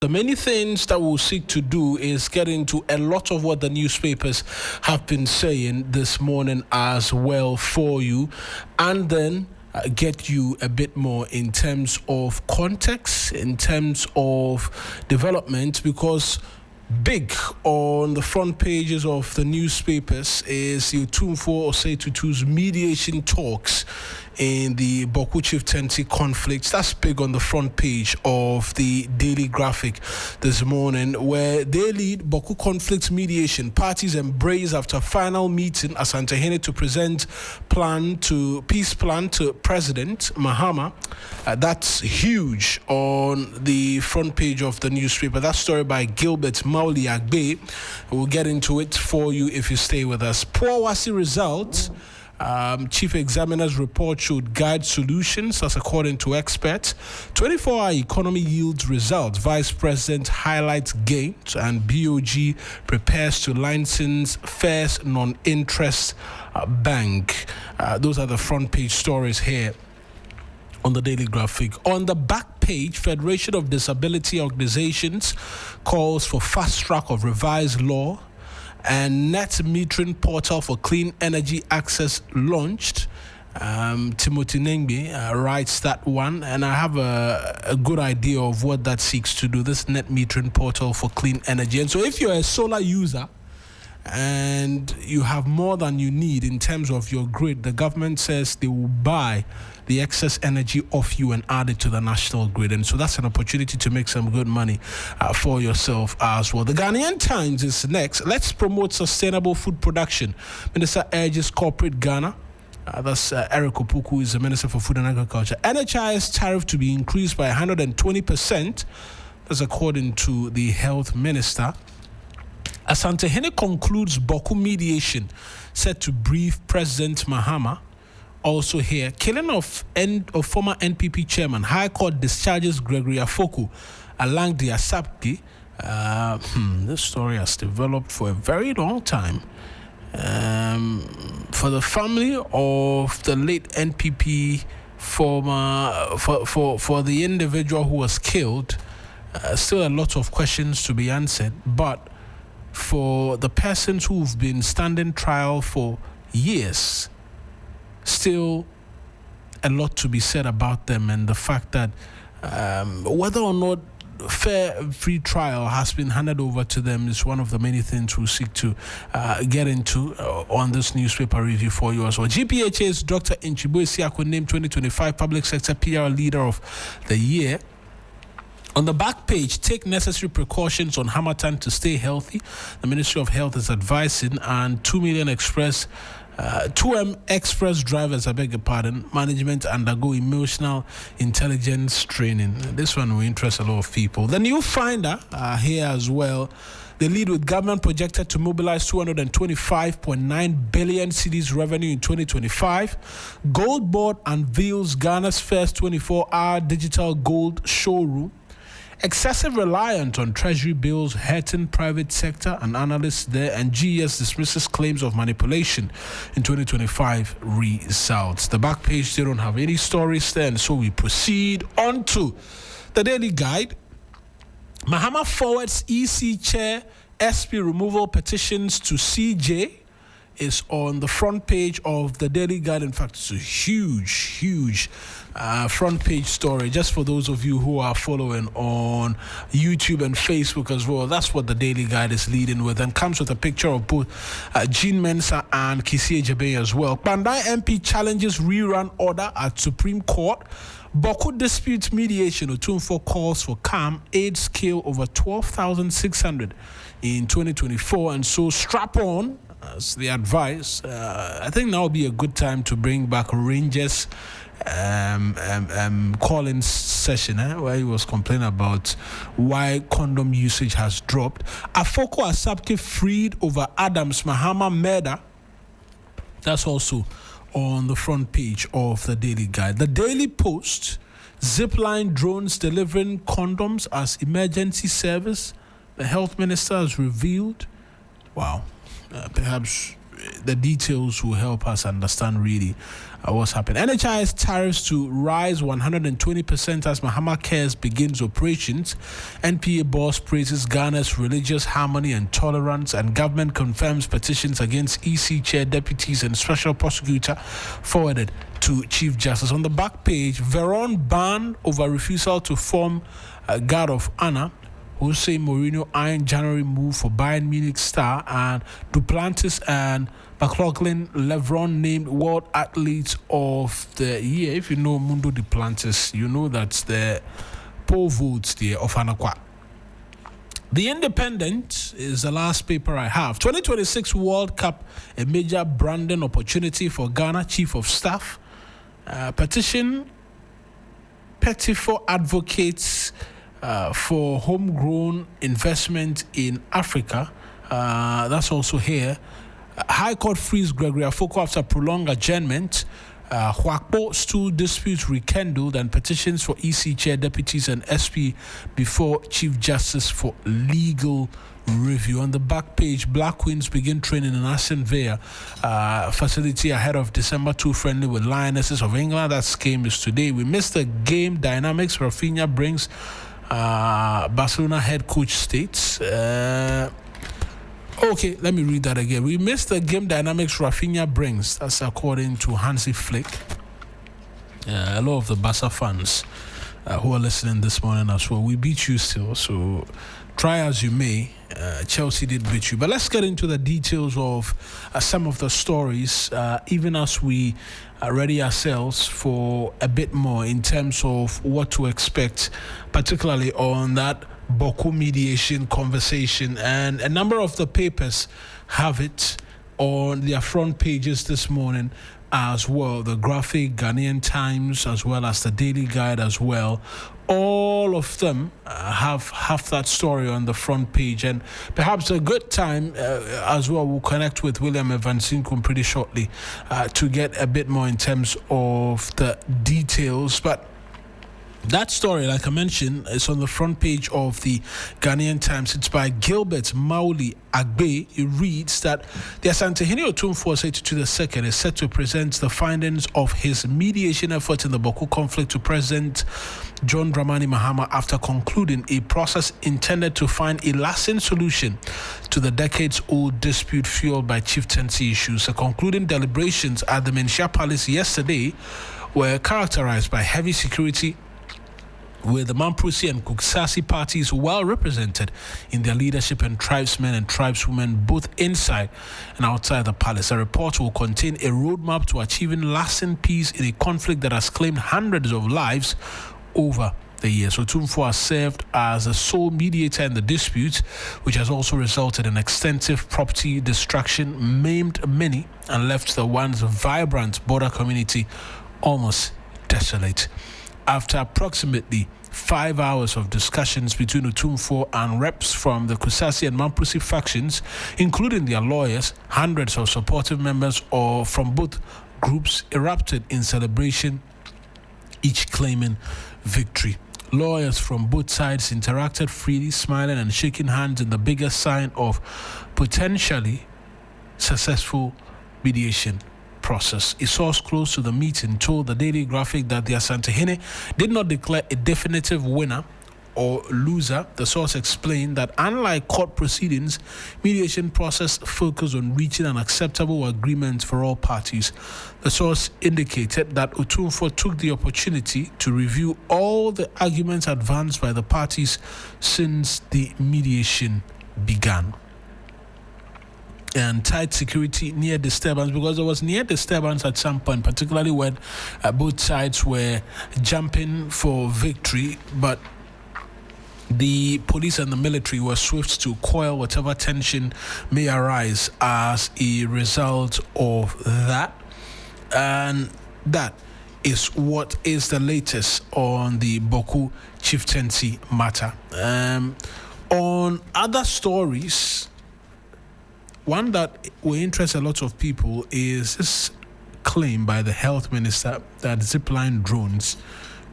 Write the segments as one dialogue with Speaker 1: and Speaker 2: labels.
Speaker 1: The many things that we'll seek to do is get into a lot of what the newspapers have been saying this morning as well for you, and then get you a bit more in terms of context, in terms of development, because big on the front pages of the newspapers is the Otumfuo Tutu's mediation talks in the Boku Chieftaincy conflicts. That's big on the front page of the Daily Graphic this morning, where they lead Boku conflict mediation. Parties embrace after final meeting Asantehene to present peace plan to President Mahama. That's huge on the front page of the newspaper. That story by Gilbert Mauli Agbe. We'll get into it for you if you stay with us. Poor WASSCE results. Chief Examiner's report showed guide solutions, as according to experts. 24-hour economy yields results. Vice President highlights gains, and BOG prepares to license first non-interest bank. Those are the front page stories here on the Daily Graphic. On the back page, Federation of Disability Organizations calls for fast track of revised law, and net metering portal for clean energy access launched. Timothy Nengbe writes that one, and I have a good idea of what that seeks to do, this net metering portal for clean energy. And so if you're a solar user and you have more than you need in terms of your grid, the government says they will buy the excess energy off you and add it to the national grid. And so that's an opportunity to make some good money for yourself as well. The Ghanaian Times is next. Let's promote sustainable food production. Minister urges corporate Ghana. That's Eric Opoku, is the Minister for Food and Agriculture. NHIS tariff to be increased by 120%. That's according to the Health Minister. Asantehene concludes Boku mediation, set to brief President Mahama. Also here, killing of former NPP chairman. High Court discharges Gregory Afoku along the Asapki. This story has developed for a very long time. For the family of the late NPP former, for the individual who was killed, still a lot of questions to be answered. But for the persons who've been standing trial for years, still a lot to be said about them, and the fact that whether or not fair free trial has been handed over to them is one of the many things we'll seek to get into on this newspaper review for you as well. GPHA's Dr. Nchibo Isiako named 2025 Public Sector PR Leader of the Year. On the back page, take necessary precautions on Hamilton to stay healthy. The Ministry of Health is advising, and 2M express drivers, I beg your pardon, management undergo emotional intelligence training. This one will interest a lot of people. The New Finder here as well. They lead with government projected to mobilize 225.9 billion cedis revenue in 2025. Gold Board unveils Ghana's first 24-hour digital gold showroom. Excessive reliance on treasury bills hurting private sector, and analysts there, and GES dismisses claims of manipulation in 2025 results. The back page, they don't have any stories there, and so we proceed on to the Daily Guide. Mahama forwards EC Chair SP removal petitions to CJ. Is on the front page of the Daily Guide. In fact, it's a huge front page story, just for those of you who are following on YouTube and Facebook as well. That's what the Daily Guide is leading with, and comes with a picture of both Jean Mensah and Kisie Jabe as well. Bandai MP challenges rerun order at Supreme Court. Boku dispute mediation. Otumfuo calls for calm. Aid scale over 12,600 in 2024, and so strap on. As the advice, I think now will be a good time to bring back Rangers Collins session, where he was complaining about why condom usage has dropped. Afoko Asapke freed over Adams Mahama murder. That's also on the front page of the Daily Guide. The Daily Post, zipline drones delivering condoms as emergency service. The health minister has revealed. Wow. Perhaps the details will help us understand really what's happening. NHIS tariffs to rise 120% as Mahama Cares begins operations. NPA boss praises Ghana's religious harmony and tolerance, and government confirms petitions against EC chair, deputies, and special prosecutor forwarded to Chief Justice. On the back page, Veron banned over refusal to form a guard of honor. Jose Mourinho iron January move for Bayern Munich star, and Duplantis and McLaughlin Levron named World Athletes of the Year. If you know Mundo Duplantis, you know that's the poll votes there of Anakwa. The Independent is the last paper I have. 2026 World Cup, a major branding opportunity for Ghana Chief of Staff. Petition Petition advocates for homegrown investment in Africa. That's also here. High Court frees Gregory Afoko after prolonged adjournment. Huakpo stool disputes rekindled, and petitions for EC chair, deputies, and SP before Chief Justice for legal review. On the back page, Black Queens begin training in Aston Villa facility ahead of December 2 friendly with Lionesses of England. That game is today. We missed the game dynamics. Rafinha brings Barcelona head coach states. Okay, let me read that again. We missed the game dynamics Rafinha brings. That's according to Hansi Flick. A lot of the Barca fans who are listening this morning as well. We beat you still, so try as you may. Chelsea did beat you. But let's get into the details of some of the stories, even as we ready ourselves for a bit more in terms of what to expect, particularly on that Boku mediation conversation. And a number of the papers have it on their front pages this morning as well. The Graphic, Ghanaian Times, as well as the Daily Guide as well. All of them have that story on the front page, and perhaps a good time as well. We'll connect with William Evansinkum pretty shortly to get a bit more in terms of the details. But that story, like I mentioned, is on the front page of the Ghanaian Times. It's by Gilbert Mauli Agbe. It reads that the Asantehene Otumfuo II is set to present the findings of his mediation effort in the Boku conflict to President John Dramani Mahama after concluding a process intended to find a lasting solution to the decades-old dispute fueled by chieftaincy issues. The concluding deliberations at the Menchia Palace yesterday were characterized by heavy security, with the Mamprasi and Kuksasi parties well represented in their leadership, and tribesmen and tribeswomen both inside and outside the palace. The report will contain a roadmap to achieving lasting peace in a conflict that has claimed hundreds of lives over the years. Otumfuo has served as a sole mediator in the dispute, which has also resulted in extensive property destruction, maimed many, and left the once vibrant border community almost desolate. After approximately 5 hours of discussions between Otumfuo and reps from the Kusasi and Mamprasi factions, including their lawyers, hundreds of supportive members from both groups erupted in celebration, each claiming victory. Lawyers from both sides interacted freely, smiling and shaking hands in the biggest sign of potentially successful mediation process. A source close to the meeting told the Daily Graphic that the Asantehene did not declare a definitive winner or loser. The source explained that unlike court proceedings, mediation process focused on reaching an acceptable agreement for all parties. The source indicated that Otumfuo took the opportunity to review all the arguments advanced by the parties since the mediation began. And tight security near disturbance, because there was near disturbance at some point, particularly when both sides were jumping for victory, but the police and the military were swift to quell whatever tension may arise as a result of that. And that is what is the latest on the Boku chieftaincy matter. On other stories, one that will interest a lot of people is this claim by the health minister that zipline drones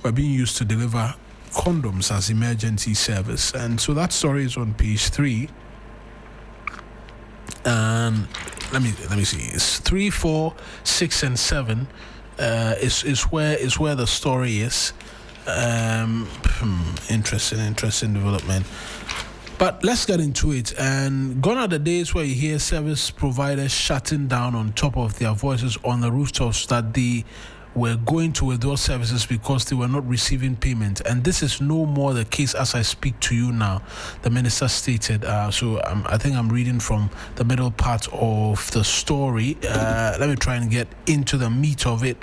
Speaker 1: were being used to deliver condoms as emergency service. And so that story is on page 3. And let me see. It's 3, 4, 6, and 7. Is where the story is. Interesting development. But let's get into it. And gone are the days where you hear service providers shutting down on top of their voices on the rooftops that they were going to withdraw services because they were not receiving payment. And this is no more the case as I speak to you now, the minister stated. I think I'm reading from the middle part of the story. Let me try and get into the meat of it.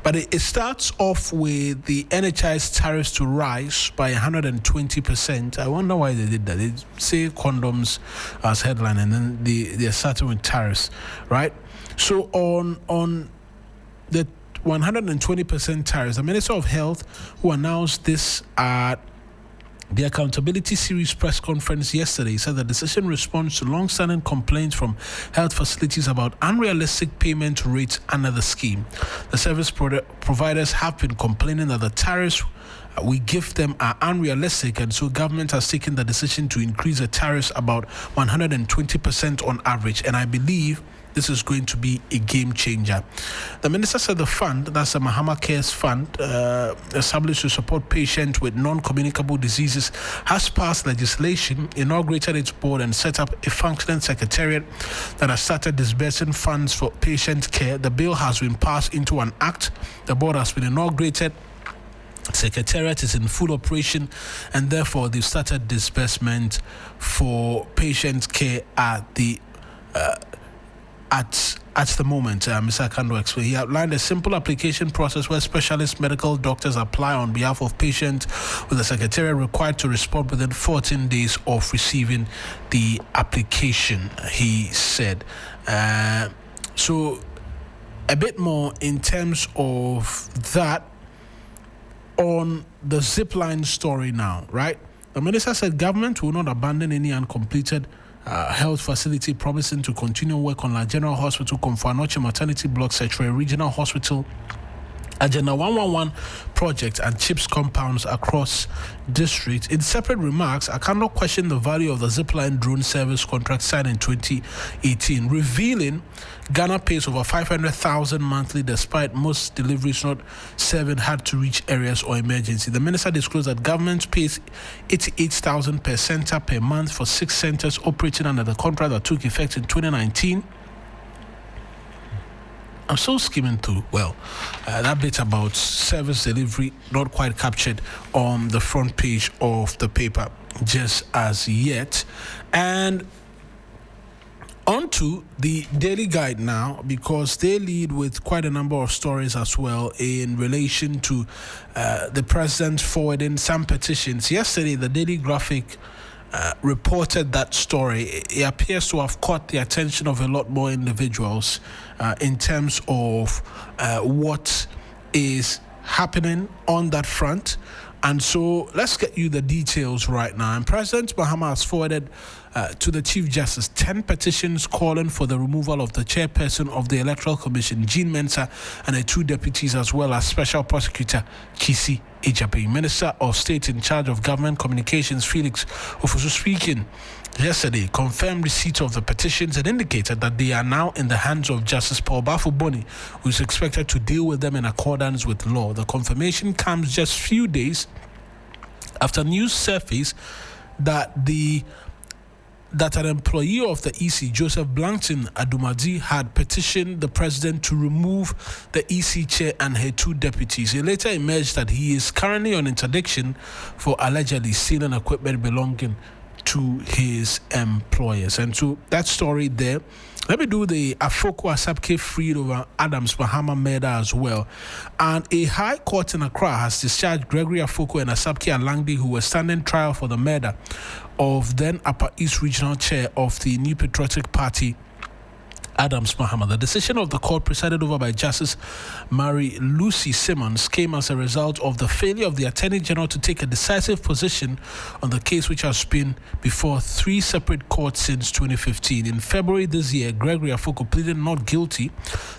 Speaker 1: But it starts off with the NHI's tariffs to rise by 120%. I wonder why they did that. They say condoms as headline, and then they're starting with tariffs, right? So on the 120% tariffs. The Minister of Health, who announced this at the Accountability Series press conference yesterday, said the decision responds to long-standing complaints from health facilities about unrealistic payment rates under the scheme. The service providers have been complaining that the tariffs we give them are unrealistic, and so government has taken the decision to increase the tariffs about 120% on average, and I believe this is going to be a game changer. The minister said the fund, that's the Mahama Cares Fund, established to support patients with non-communicable diseases, has passed legislation, inaugurated its board, and set up a functioning secretariat that has started disbursing funds for patient care. The bill has been passed into an act. The board has been inaugurated. Secretariat is in full operation, and therefore they've started disbursement for patient care at the at the moment. Mr. Akando explained. He outlined a simple application process where specialist medical doctors apply on behalf of patients, with the secretariat required to respond within 14 days of receiving the application, he said. So a bit more in terms of that on the zipline story now, right? The minister said government will not abandon any uncompleted health facility, promising to continue work on La General Hospital, Komfo-Anokye Maternity Block, Setchwe Regional Hospital, Agenda 111 project, and CHIPS compounds across districts. In separate remarks, I cannot question the value of the zipline drone service contract signed in 2018, revealing Ghana pays over 500,000 monthly despite most deliveries not serving had to reach areas or emergency. The minister disclosed that government pays 88,000 per center per month for 6 centers operating under the contract that took effect in 2019. I'm still skimming through. That bit about service delivery not quite captured on the front page of the paper just as yet. And on to the Daily Guide now, because they lead with quite a number of stories as well in relation to the president forwarding some petitions. Yesterday, the Daily Graphic reported that story. It appears to have caught the attention of a lot more individuals in terms of what is happening on that front. And so let's get you the details right now. And President Mahama has forwarded to the Chief Justice 10 petitions calling for the removal of the chairperson of the Electoral Commission, Jean Mensah, and the 2 deputies, as well as Special Prosecutor Kisi Ejape. Minister of State in charge of Government Communications, Felix Ofusu, speaking yesterday, confirmed receipt of the petitions and indicated that they are now in the hands of Justice Paul Bafuboni, who is expected to deal with them in accordance with law. The confirmation comes just few days after news surfaced that an employee of the EC, Joseph Blankton Adumadi, had petitioned the president to remove the EC chair and her 2 deputies. It later emerged that he is currently on interdiction for allegedly stealing equipment belonging to his employers. And so that story there. Let me do the Afoko Asabke freed over Adams Mahama murder as well. And a high court in Accra has discharged Gregory Afoko and Asabke Alangdi, who were standing trial for the murder of then Upper East Regional Chair of the New Patriotic Party, Adams Mahama. The decision of the court, presided over by Justice Mary Lucy Simmons, came as a result of the failure of the Attorney General to take a decisive position on the case, which has been before 3 separate courts since 2015. In February this year, Gregory Afoko pleaded not guilty,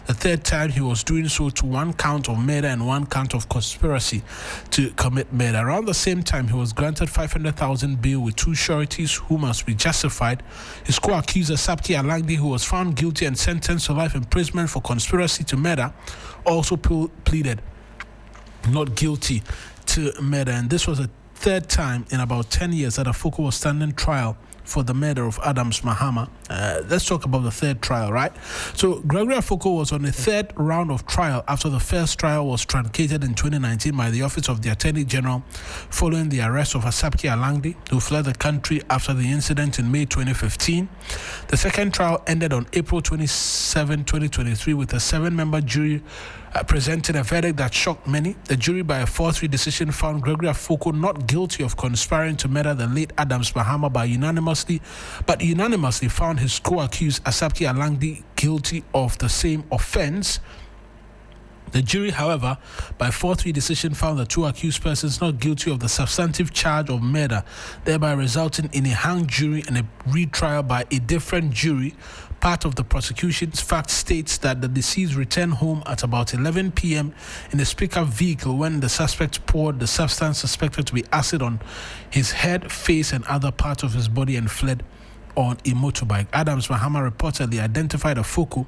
Speaker 1: the 3rd time he was doing so, to 1 count of murder and 1 count of conspiracy to commit murder. Around the same time, he was granted 500,000 bail with 2 sureties who must be justified. His co-accuser, Sapki Alangdi, who was found guilty and sentenced to life imprisonment for conspiracy to murder, also pleaded not guilty to murder. And this was the third time in about 10 years that Otumfuo was standing trial for the murder of Adams Mahama. Let's talk about the third trial, right? So Gregory Otumfuo was on the third round of trial after the first trial was truncated in 2019 by the Office of the Attorney General following the arrest of Asapki Alangdi, who fled the country after the incident in May 2015. The second trial ended on April 27, 2023 with a 7-member jury presented a verdict that shocked many. The jury, by a 4-3 decision, found Gregory Otumfuo not guilty of conspiring to murder the late Adams Mahama but unanimously found his co-accused Asapki Alangdi guilty of the same offense. The jury, however, by 4-3 decision, found the two accused persons not guilty of the substantive charge of murder, thereby resulting in a hung jury and a retrial by a different jury. Part of the prosecution's fact states that the deceased returned home at about 11 p.m. in a pickup vehicle when the suspect poured the substance suspected to be acid on his head, face, and other parts of his body and fled on a motorbike. Adams Mahama reportedly identified Otumfuo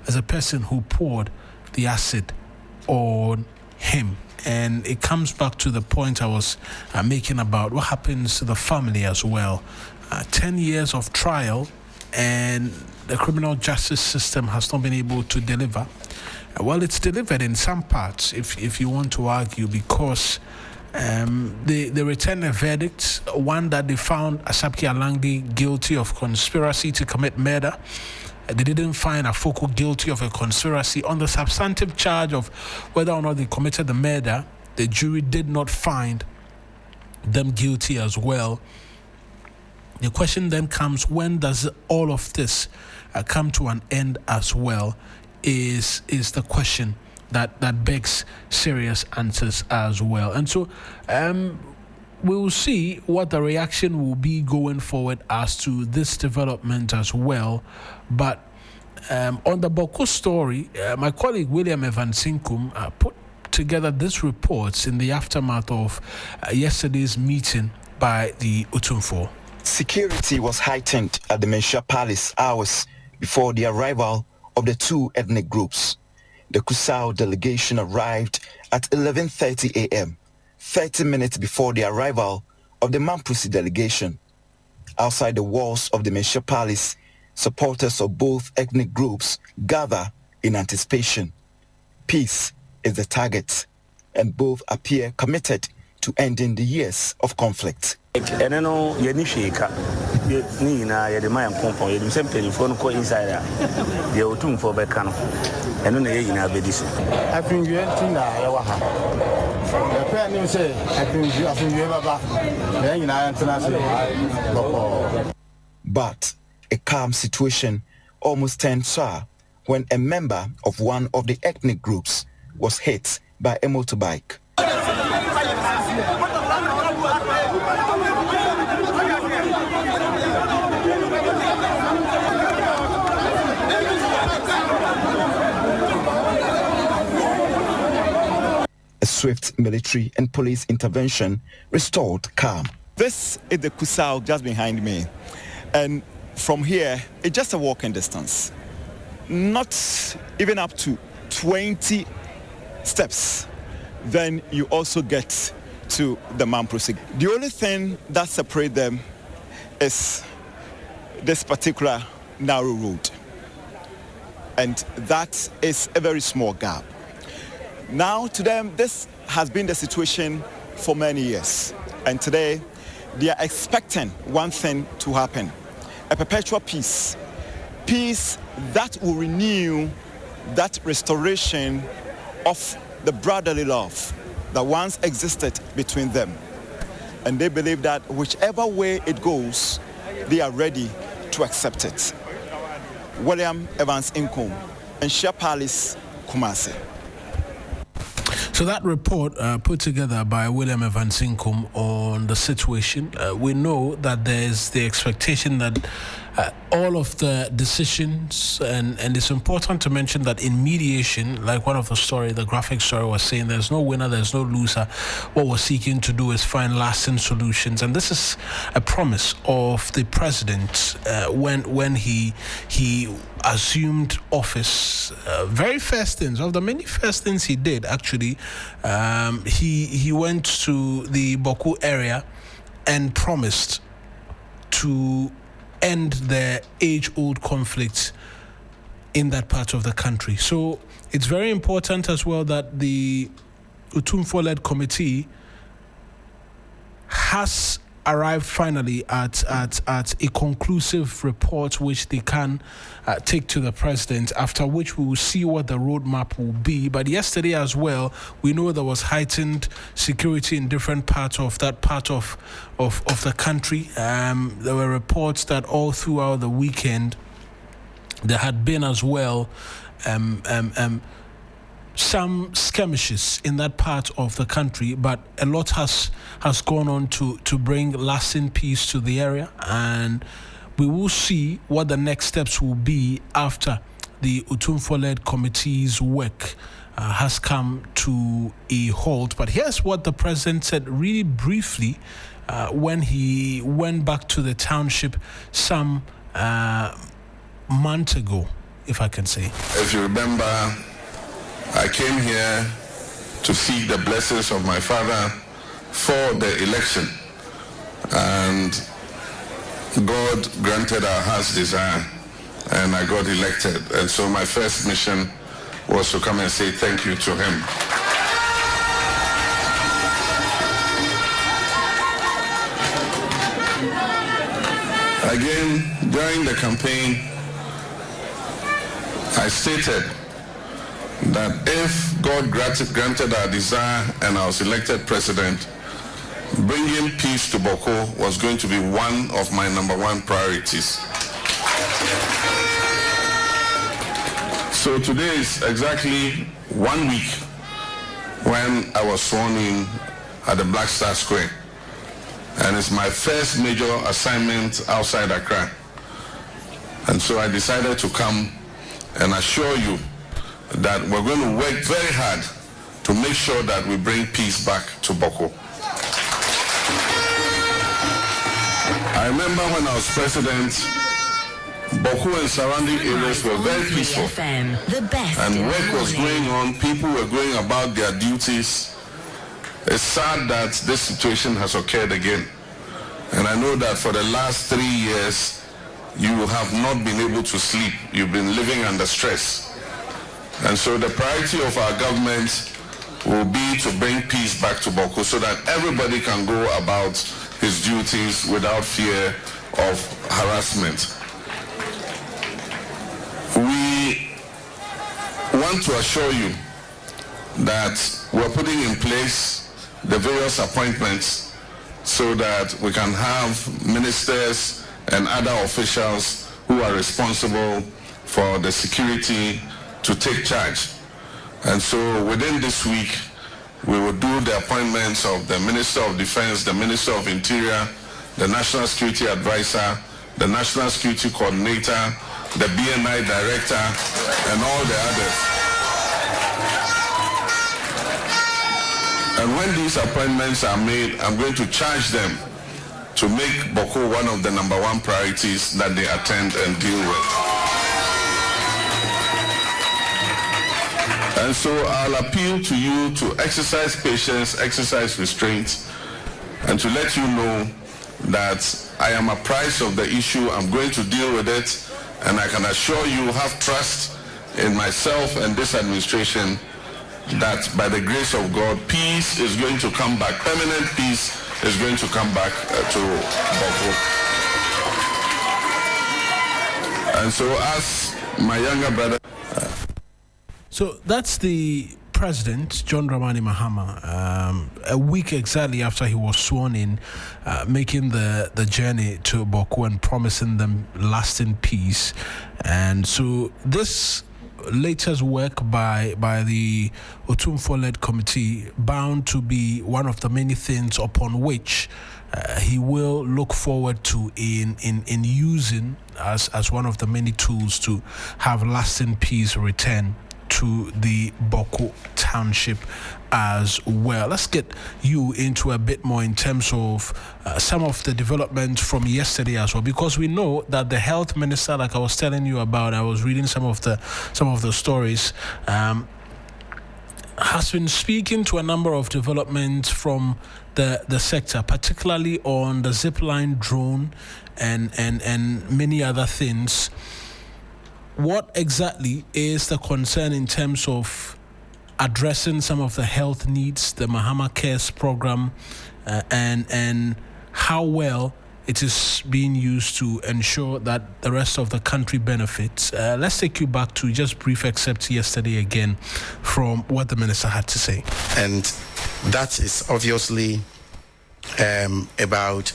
Speaker 1: as a person who poured the acid on him. And it comes back to the point I was making about what happens to the family as well. 10 years of trial, and the criminal justice system has not been able to deliver. Well, it's delivered in some parts, if you want to argue, because they returned a verdict, one that they found Asapki Alangdi guilty of conspiracy to commit murder. They didn't find Otumfuo guilty of a conspiracy. On the substantive charge of whether or not they committed the murder, the jury did not find them guilty as well. The question then comes, when does all of this come to an end as well, is the question that begs serious answers as well. And so we will see what the reaction will be going forward as to this development as well. But on the Boko story, my colleague William Evansinkum put together this report in the aftermath of yesterday's meeting by the Otumfuo.
Speaker 2: Security was heightened at the Menchia Palace hours before the arrival of the two ethnic groups. The Kusau delegation arrived at 11:30 a.m., 30 minutes before the arrival of the Mampusi delegation. Outside the walls of the Menchia Palace, supporters of both ethnic groups gather in anticipation. Peace is the target, and both appear committed to ending the years of conflict.
Speaker 3: And then you shake Nina, the Mayan Pompo, you simply phone call inside the Otumfuo Becano, and then you have this.
Speaker 4: I think you ain't seen that. The pen say, I think you ever back. Then I international.
Speaker 2: But a calm situation almost turned sour when a member of one of the ethnic groups was hit by a motorbike. A swift military and police intervention restored calm.
Speaker 5: This is the Kusau just behind me. And from here, it's just a walking distance. Not even up to 20 steps. Then you also get to the Mampusi. The only thing that separates them is this particular narrow road. And that is a very small gap. Now, to them, this has been the situation for many years. And today, they are expecting one thing to happen: a perpetual peace. Peace that will renew that restoration of the brotherly love that once existed between them. And they believe that whichever way it goes, they are ready to accept it. William Evans Inkom, Menchia Palace, Kumasi.
Speaker 1: So that report put together by William Evansinkum on the situation, we know that there's the expectation that all of the decisions, and it's important to mention that in mediation, like one of the graphic story was saying, there's no winner, there's no loser. What we're seeking to do is find lasting solutions, and this is a promise of the president when he assumed office. Very first things, of the many first things he did, actually, he went to the Boku area and promised to end the age-old conflicts in that part of the country. So it's very important as well that the Otumfuo-led committee has arrived finally at a conclusive report which they can take to the president, after which we will see what the roadmap will be. But yesterday as well, we know there was heightened security in different parts of that part of the country. There were reports that all throughout the weekend there had been as well some skirmishes in that part of the country, but a lot has gone on to bring lasting peace to the area, and we will see what the next steps will be after the Otumfuo-led committee's work has come to a halt. But here's what the president said really briefly when he went back to the township some month ago, if I can say.
Speaker 6: If you remember, I came here to seek the blessings of my father for the election, and God granted our heart's desire, and I got elected. And so my first mission was to come and say thank you to him. Again, during the campaign, I stated that if God granted our desire and I was elected president, bringing peace to Boko was going to be one of my number one priorities. So today is exactly 1 week when I was sworn in at the Black Star Square, and it's my first major assignment outside Accra. And so I decided to come and assure you that we're going to work very hard to make sure that we bring peace back to Boko. I remember when I was president, Boko and surrounding areas were very peaceful, and work was going on, people were going about their duties. It's sad that this situation has occurred again, and I know that for the last 3 years you have not been able to sleep. You've been living under stress. And so the priority of our government will be to bring peace back to Boko so that everybody can go about his duties without fear of harassment. We want to assure you that we're putting in place the various appointments so that we can have ministers and other officials who are responsible for the security to take charge. And so within this week, we will do the appointments of the Minister of Defense, the Minister of Interior, the National Security Advisor, the National Security Coordinator, the BNI Director, and all the others. And when these appointments are made, I'm going to charge them to make Boko one of the number one priorities that they attend and deal with. And so I'll appeal to you to exercise patience, exercise restraint, and to let you know that I am apprised of the issue. I'm going to deal with it, and I can assure you, have trust in myself and this administration that by the grace of God, peace is going to come back. Permanent peace is going to come back to Boko. And so as my younger brother...
Speaker 1: So that's the president, John Dramani Mahama, a week exactly after he was sworn in, making the journey to Boko and promising them lasting peace. And so this latest work by the Otumfuo-led committee bound to be one of the many things upon which he will look forward to in using as one of the many tools to have lasting peace return to the Boko Township as well. Let's get you into a bit more in terms of some of the developments from yesterday as well, because we know that the health minister, like I was telling you about, I was reading some of the stories, has been speaking to a number of developments from the sector, particularly on the zipline drone and many other things. What exactly is the concern in terms of addressing some of the health needs, the Mahama Cares program, and how well it is being used to ensure that the rest of the country benefits? Let's take you back to just brief excerpts yesterday again from what the minister had to say.
Speaker 7: And that is obviously about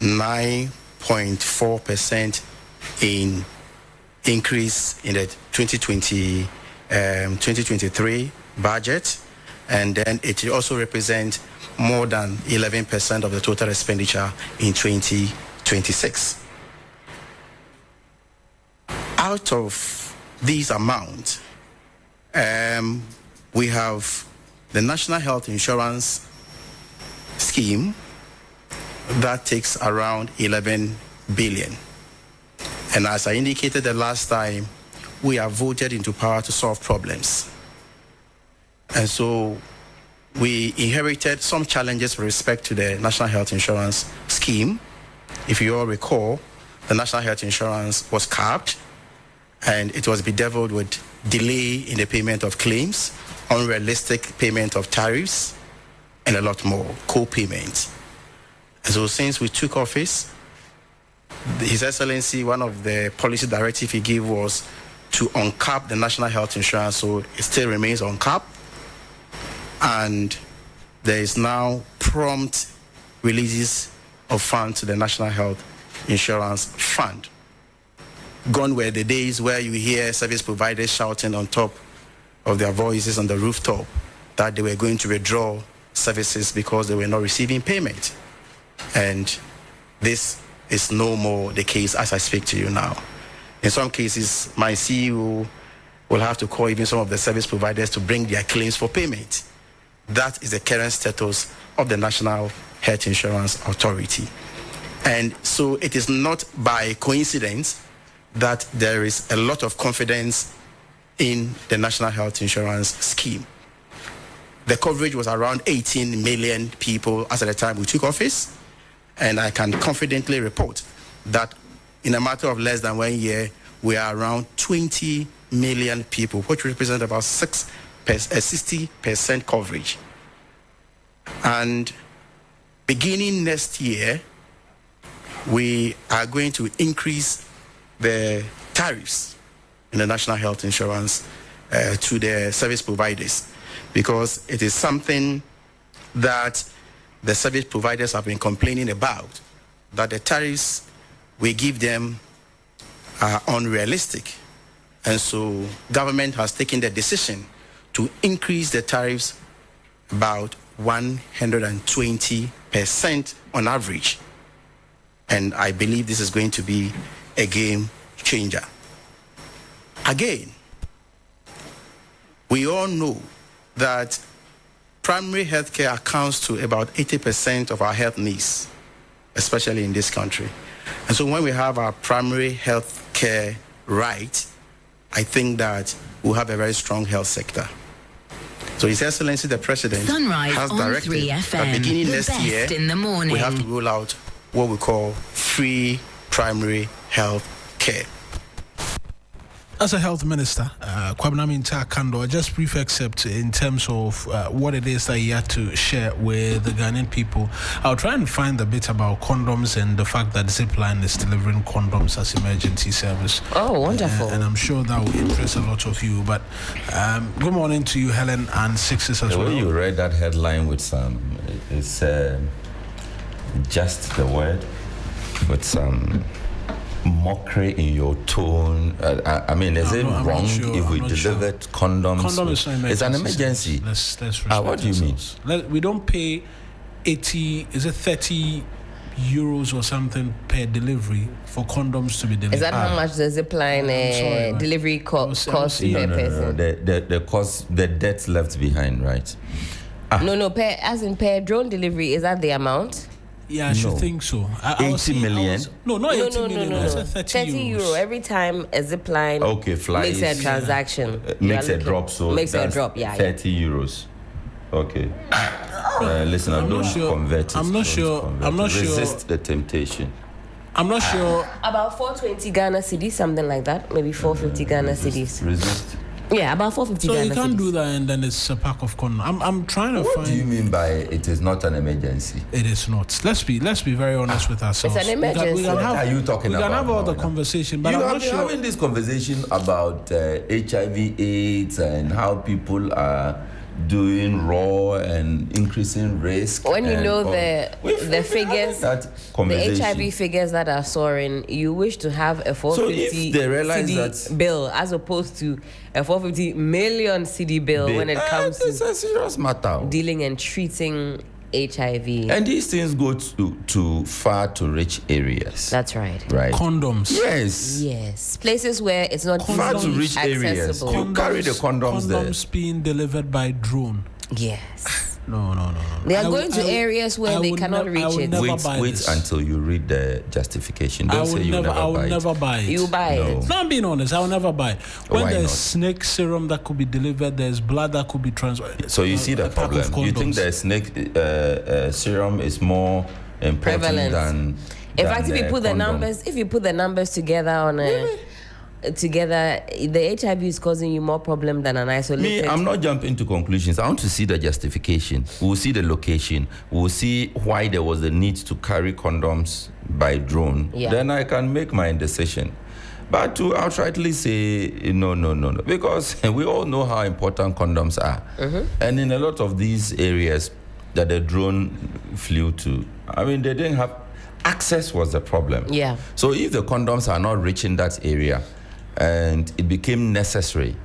Speaker 7: 9.4% in increase in the 2023 budget, and then it also represents more than 11% of the total expenditure in 2026. Out of these amounts, we have the National Health Insurance Scheme that takes around 11 billion. And as I indicated the last time, we are voted into power to solve problems. And so we inherited some challenges with respect to the National Health Insurance Scheme. If you all recall, the National Health Insurance was capped, and it was bedeviled with delay in the payment of claims, unrealistic payment of tariffs, and a lot more, co-payments. And so since we took office, His Excellency, one of the policy directives he gave was to uncap the National Health Insurance, so it still remains uncapped. And there is now prompt releases of funds to the National Health Insurance Fund. Gone were the days where you hear service providers shouting on top of their voices on the rooftop that they were going to withdraw services because they were not receiving payment. And this is no more the case as I speak to you now. In some cases, my CEO will have to call even some of the service providers to bring their claims for payment. That is the current status of the National Health Insurance Authority. And so it is not by coincidence that there is a lot of confidence in the National Health Insurance Scheme. The coverage was around 18 million people as at the time we took office, and I can confidently report that in a matter of less than 1 year, we are around 20 million people, which represent about 60% coverage. And beginning next year, we are going to increase the tariffs in the National Health Insurance to the service providers, because it is something that the service providers have been complaining about, that the tariffs we give them are unrealistic. And so government has taken the decision to increase the tariffs about 120% on average. And I believe this is going to be a game changer. Again, we all know that primary health care accounts to about 80% of our health needs, especially in this country. And so when we have our primary health care right, I think that we'll have a very strong health sector. So His Excellency the President has directed that beginning next year, we have to roll out what we call free primary health care.
Speaker 1: As a health minister, Kwabena Minta Kando, just brief excerpt in terms of what it is that he had to share with the Ghanaian people. I'll try and find a bit about condoms and the fact that Zipline is delivering condoms as emergency service.
Speaker 8: Oh, wonderful.
Speaker 1: And I'm sure that will interest a lot of you. But good morning to you, Helen, and Sixes as well.
Speaker 9: The way you read that headline with some, it's just the word, with some mockery in your tone. I mean, is it wrong if we delivered condoms?
Speaker 1: Condom is not emergency.
Speaker 9: It's an emergency.
Speaker 1: Let's
Speaker 9: what do you mean?
Speaker 1: We don't pay 30 euros or something per delivery for condoms to be delivered.
Speaker 8: Is that how much the zipline delivery cost per person?
Speaker 9: The cost, the debt left behind, right?
Speaker 8: No, per drone delivery, is that the amount?
Speaker 1: Yeah, I should think so.
Speaker 9: 80 million?
Speaker 1: No, not 80 million.
Speaker 8: No. 30 euro every time a zipline
Speaker 9: flies,
Speaker 8: makes a transaction.
Speaker 9: Makes a drop, so
Speaker 8: makes
Speaker 9: that's
Speaker 8: a drop,
Speaker 9: 30 euros. Okay. Listen, I'm not sure. Convert it.
Speaker 1: I'm not sure.
Speaker 9: Resist the temptation.
Speaker 1: I'm not sure.
Speaker 8: About 420 Ghana cedis, something like that. Maybe 450 Ghana cedis.
Speaker 9: Resist.
Speaker 8: Yeah, about 450 Ghana cedis.
Speaker 1: So you can't do that and then it's a pack of condoms. I'm trying to find.
Speaker 9: What do you mean by it is not an emergency?
Speaker 1: It is not. Let's be very honest with ourselves.
Speaker 8: It's an emergency.
Speaker 9: What are you talking about?
Speaker 1: We can have all the conversation, but I'm not sure.
Speaker 9: Having this conversation about HIV/AIDS and how people are doing raw and increasing risk.
Speaker 8: When you know the figures, the HIV figures that are soaring, you wish to have a 450 CD bill as opposed to a 450 million CD bill when it comes to
Speaker 9: it's a serious matter.
Speaker 8: Dealing and treating HIV.
Speaker 9: And these things go to far to rich areas.
Speaker 8: That's right.
Speaker 9: Right.
Speaker 1: Condoms.
Speaker 8: Yes. Places where it's not
Speaker 9: far to rich areas. You carry the condoms there.
Speaker 1: Condoms being delivered by drone.
Speaker 8: Yes.
Speaker 1: No.
Speaker 8: They are going to areas where they cannot reach it.
Speaker 9: Wait until you read the justification. Don't say you never buy it.
Speaker 1: I will never buy it.
Speaker 8: You buy it.
Speaker 1: No, I'm being honest. I will never buy it. When
Speaker 9: Why
Speaker 1: there's
Speaker 9: not?
Speaker 1: snake serum that could be delivered, there's blood that could be transferred.
Speaker 9: So you see the problem. You think the snake serum is more important than
Speaker 8: in fact, if you put the numbers together on a together, the HIV is causing you more problem than an isolated.
Speaker 9: I'm not jumping to conclusions. I want to see the justification. We'll see the location. We'll see why there was a need to carry condoms by drone.
Speaker 8: Yeah.
Speaker 9: Then I can make my decision. But to outrightly say no, because we all know how important condoms are. Mm-hmm. And in a lot of these areas that the drone flew to, I mean, they didn't have access was the problem.
Speaker 8: Yeah.
Speaker 9: So if the condoms are not reaching that area, and it became necessary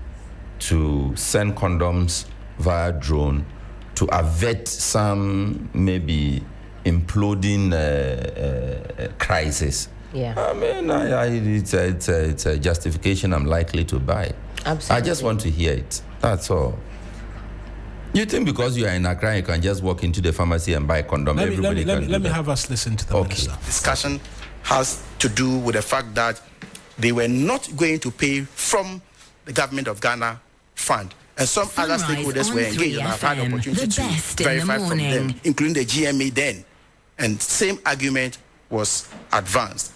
Speaker 9: to send condoms via drone to avert some maybe imploding crisis.
Speaker 8: Yeah.
Speaker 9: I mean, it's a justification I'm likely to buy.
Speaker 8: Absolutely.
Speaker 9: I just want to hear it. That's all. You think because you are in Accra, you can just walk into the pharmacy and buy a condom?
Speaker 1: Let me have us listen to the minister.
Speaker 7: Discussion has to do with the fact that they were not going to pay from the government of Ghana fund. And some other stakeholders were engaged, and I've had the opportunity to verify from them, including the GMA then. And same argument was advanced.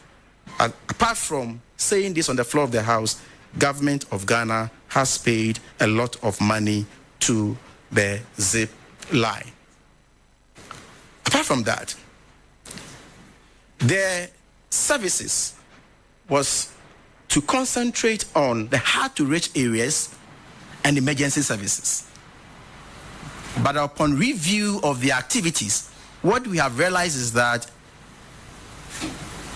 Speaker 7: And apart from saying this on the floor of the House, government of Ghana has paid a lot of money to the zip line. Apart from that, their services was to concentrate on the hard-to-reach areas and emergency services. But upon review of the activities, what we have realized is that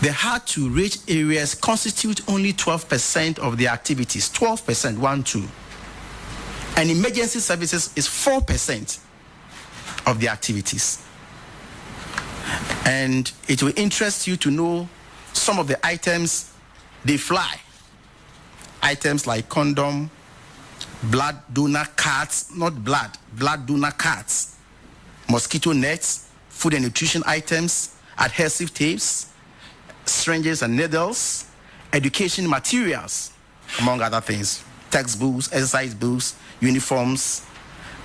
Speaker 7: the hard-to-reach areas constitute only 12% of the activities, 12%, 1-2. And emergency services is 4% of the activities. And it will interest you to know some of the items they fly. Items like condom, blood donor cards, not blood donor cards, mosquito nets, food and nutrition items, adhesive tapes, syringes and needles, education materials, among other things, textbooks, exercise books, uniforms,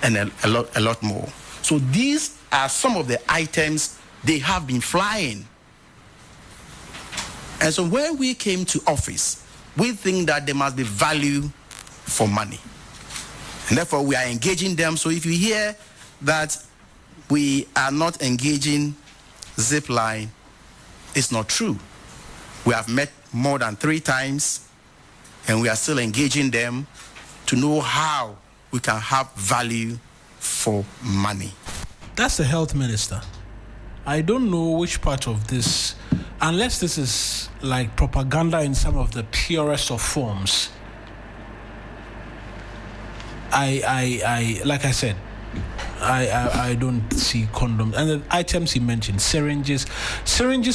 Speaker 7: and a lot more. So these are some of the items they have been flying. And so when we came to office, we think that there must be value for money. And therefore, we are engaging them. So if you hear that we are not engaging Zipline, it's not true. We have met more than 3 times, and we are still engaging them to know how we can have value for money.
Speaker 1: That's the health minister. I don't know which part of this, unless this is like propaganda in some of the purest of forms. I like I said, I don't see condoms. And the items he mentioned, syringes,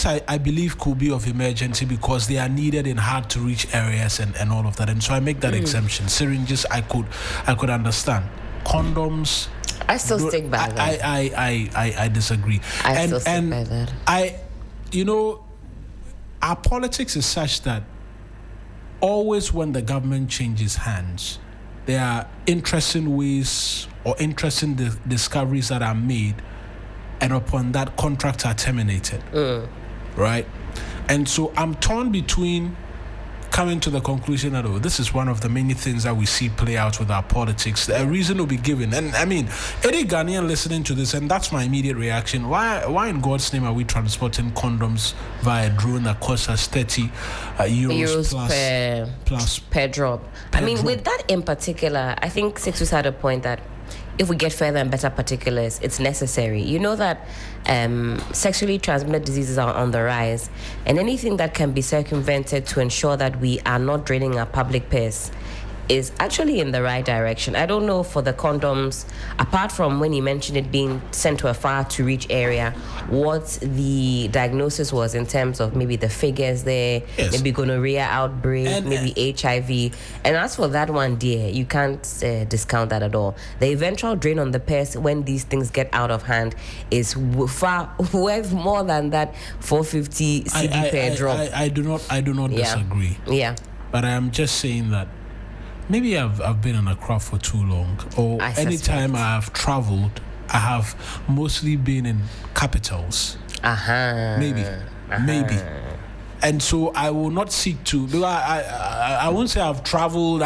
Speaker 1: I believe could be of emergency because they are needed in hard to reach areas and all of that. And so I make that exemption. Syringes, I could understand. Condoms,
Speaker 8: I still stick by that.
Speaker 1: I disagree.
Speaker 8: I still stick by that.
Speaker 1: Our politics is such that always when the government changes hands, there are interesting ways or interesting discoveries that are made, and upon that, contracts are terminated. Right? And so I'm torn between coming to the conclusion that, this is one of the many things that we see play out with our politics. A reason will be given. And I mean, any Ghanaian listening to this, and that's my immediate reaction, why in God's name are we transporting condoms via drone that costs us 30 euros plus
Speaker 8: per drop? With that in particular, I think Sixus had a point that if we get further and better particulars, it's necessary. You know that sexually transmitted diseases are on the rise, and anything that can be circumvented to ensure that we are not draining our public purse is actually in the right direction. I don't know for the condoms, apart from when he mentioned it being sent to a far-to-reach area, what the diagnosis was in terms of maybe the figures there, maybe gonorrhea outbreak, maybe HIV. And as for that one, dear, you can't discount that at all. The eventual drain on the purse when these things get out of hand is far worth more than that 450 CD per drop.
Speaker 1: I do not disagree.
Speaker 8: Yeah.
Speaker 1: But I am just saying that maybe I've been in Accra for too long, or anytime I have traveled, I have mostly been in capitals. Maybe. And so I will not seek to, because I won't say I've traveled,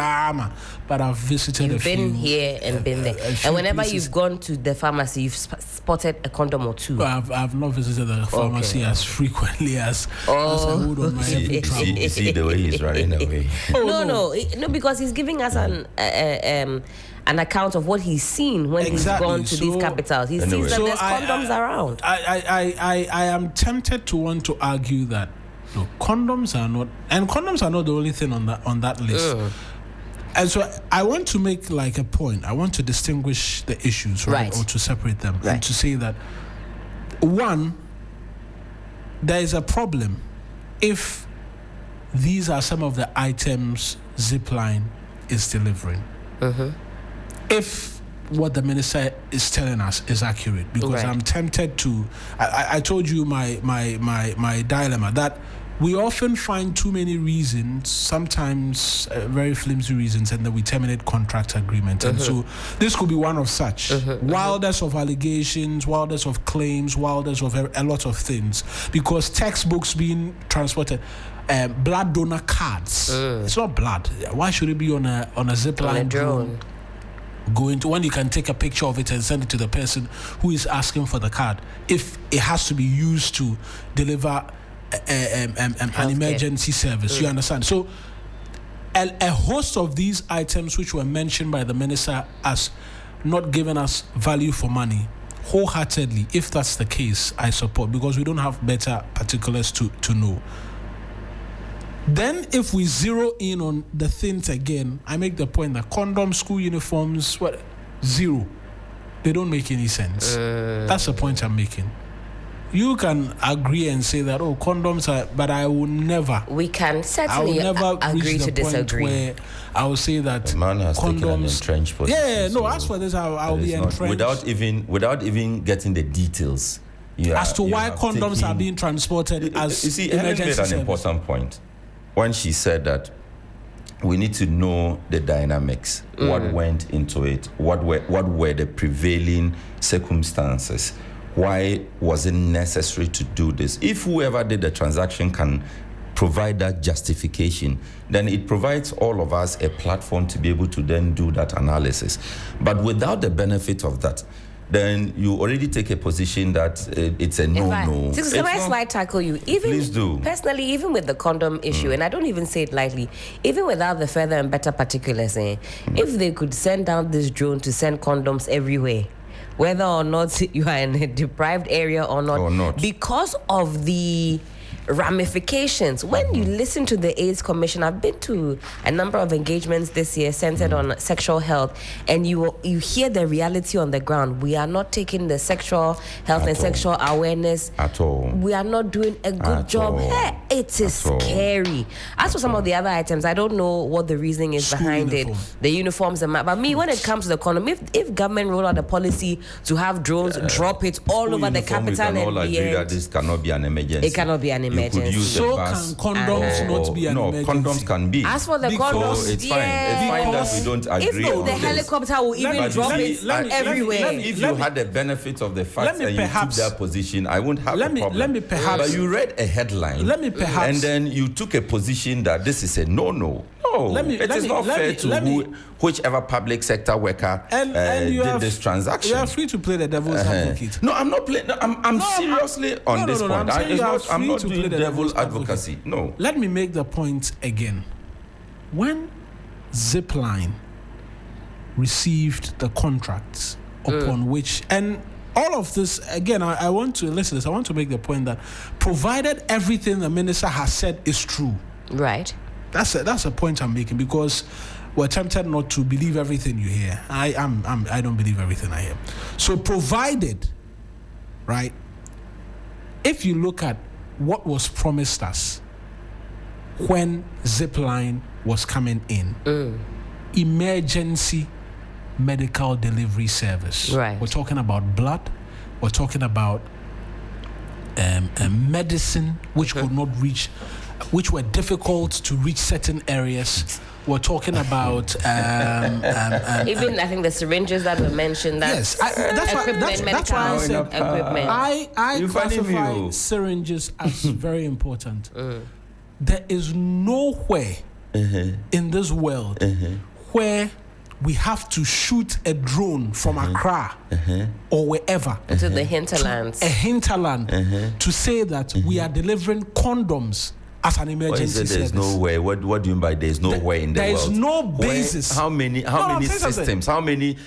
Speaker 1: but I've visited
Speaker 8: You've been here and been there. And whenever places, you've gone to the pharmacy, you've spotted a condom or two.
Speaker 1: I've not visited the pharmacy as frequently as I would on my every travel.
Speaker 9: You see the way he's running away.
Speaker 8: No, because he's giving us an account of what he's seen when he's gone to these capitals. He sees that there's condoms around.
Speaker 1: I am tempted to want to argue that condoms are not the only thing on that list. And so I want to make like a point. I want to distinguish the issues, right? Or to separate them, and to say that, one, there is a problem if these are some of the items Zipline is delivering. If what the minister is telling us is accurate, because I'm tempted to. I told you my dilemma that we often find too many reasons, sometimes very flimsy reasons, and then we terminate contract agreement. And so this could be one of such. Wildest of allegations, wildest of claims, wildest of a lot of things. Because textbooks being transported, blood donor cards. It's not blood. Why should it be on a Zipline drone? Going to when you can take a picture of it and send it to the person who is asking for the card. If it has to be used to deliver an emergency service, you understand? So a host of these items which were mentioned by the minister as not giving us value for money, wholeheartedly, if that's the case, I support, because we don't have better particulars to know. Then if we zero in on the things again, I make the point that condoms, school uniforms, zero. They don't make any sense. That's the point I'm making. You can agree and say that, condoms are, but I will never.
Speaker 8: We can certainly agree to disagree.
Speaker 1: Where I will say that
Speaker 9: the man has taken an entrenched position.
Speaker 1: As for this, I'll be entrenched.
Speaker 9: Without even getting the details.
Speaker 1: As to why condoms are being transported as
Speaker 9: you see, Helen made an important point when she said that we need to know the dynamics, what went into it, what were the prevailing circumstances. Why was it necessary to do this? If whoever did the transaction can provide that justification, then it provides all of us a platform to be able to then do that analysis. But without the benefit of that, then you already take a position that it's a no-no.
Speaker 8: Can I slide tackle you?
Speaker 9: Please do.
Speaker 8: Personally, even with the condom issue, and I don't even say it lightly, even without the further and better particulars, if they could send down this drone to send condoms everywhere, whether or not you are in a deprived area or not. Because of the ramifications. When you listen to the AIDS Commission, I've been to a number of engagements this year centered on sexual health, and you hear the reality on the ground. We are not taking the sexual health and sexual awareness
Speaker 9: at all.
Speaker 8: We are not doing a good job. Hey, it is scary. As for some of the other items, I don't know what the reasoning is behind it. The uniforms and but me, when it comes to the condom, if government roll out a policy to have drones drop it all over the capital, and
Speaker 9: all agree that this cannot be an emergency.
Speaker 8: It cannot be an emergency.
Speaker 1: So can condoms not be an emergency?
Speaker 9: No, condoms can be.
Speaker 8: As for the condoms,
Speaker 9: so it's fine. It's fine that we don't agree
Speaker 8: if
Speaker 9: on
Speaker 8: the
Speaker 9: this.
Speaker 8: helicopter will even drop it everywhere.
Speaker 9: If you had the benefit of the fact that you took that position, I wouldn't have a problem. But you read a headline. And then you took a position that this is a no-no. No, it is not fair to whichever public sector worker did this transaction.
Speaker 1: You are free to play the devil's advocate.
Speaker 9: No, I'm not playing. I'm seriously on this point. I'm not doing devil's advocacy. No.
Speaker 1: Let me make the point again. When Zipline received the contracts upon which, and all of this, again, I want to listen to this. I want to make the point that provided everything the minister has said is true.
Speaker 8: Right.
Speaker 1: That's a point I'm making, because we're tempted not to believe everything you hear. I don't believe everything I hear. So provided, right, if you look at what was promised us when Zipline was coming in, emergency medical delivery service.
Speaker 8: Right.
Speaker 1: We're talking about blood. We're talking about medicine which could not reach, which were difficult to reach certain areas. We're talking about
Speaker 8: even I think the syringes that were mentioned. That's
Speaker 1: that's why I said
Speaker 8: equipment.
Speaker 1: I classify syringes as very important. There is nowhere in this world where we have to shoot a drone from Accra or wherever
Speaker 8: to the hinterlands,
Speaker 1: to say that we are delivering condoms as an emergency service.
Speaker 9: There's no way. What do you mean by there's no way in the world?
Speaker 1: There is no basis.
Speaker 9: How many systems? How many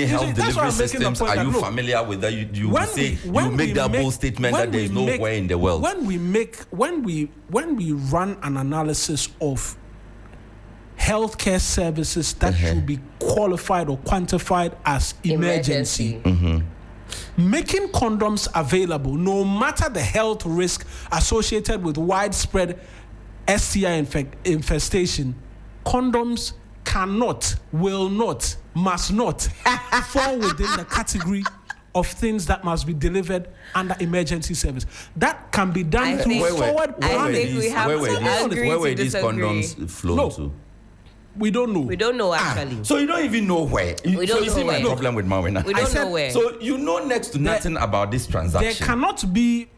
Speaker 9: health delivery systems are you familiar with? That you make that bold statement that there is no way in the world.
Speaker 1: When we run an analysis of healthcare services that should be qualified or quantified as emergency. Making condoms available, no matter the health risk associated with widespread STI infestation, condoms cannot, will not, must not fall within the category of things that must be delivered under emergency service. That can be done through forward planning.
Speaker 9: Where were these condoms flown to?
Speaker 1: We don't know.
Speaker 8: We don't know actually.
Speaker 9: So you don't even know where.
Speaker 8: We don't know where.
Speaker 9: Problem with Mawina.
Speaker 8: We don't know where.
Speaker 9: So you know next to nothing about this transaction.
Speaker 1: There cannot be.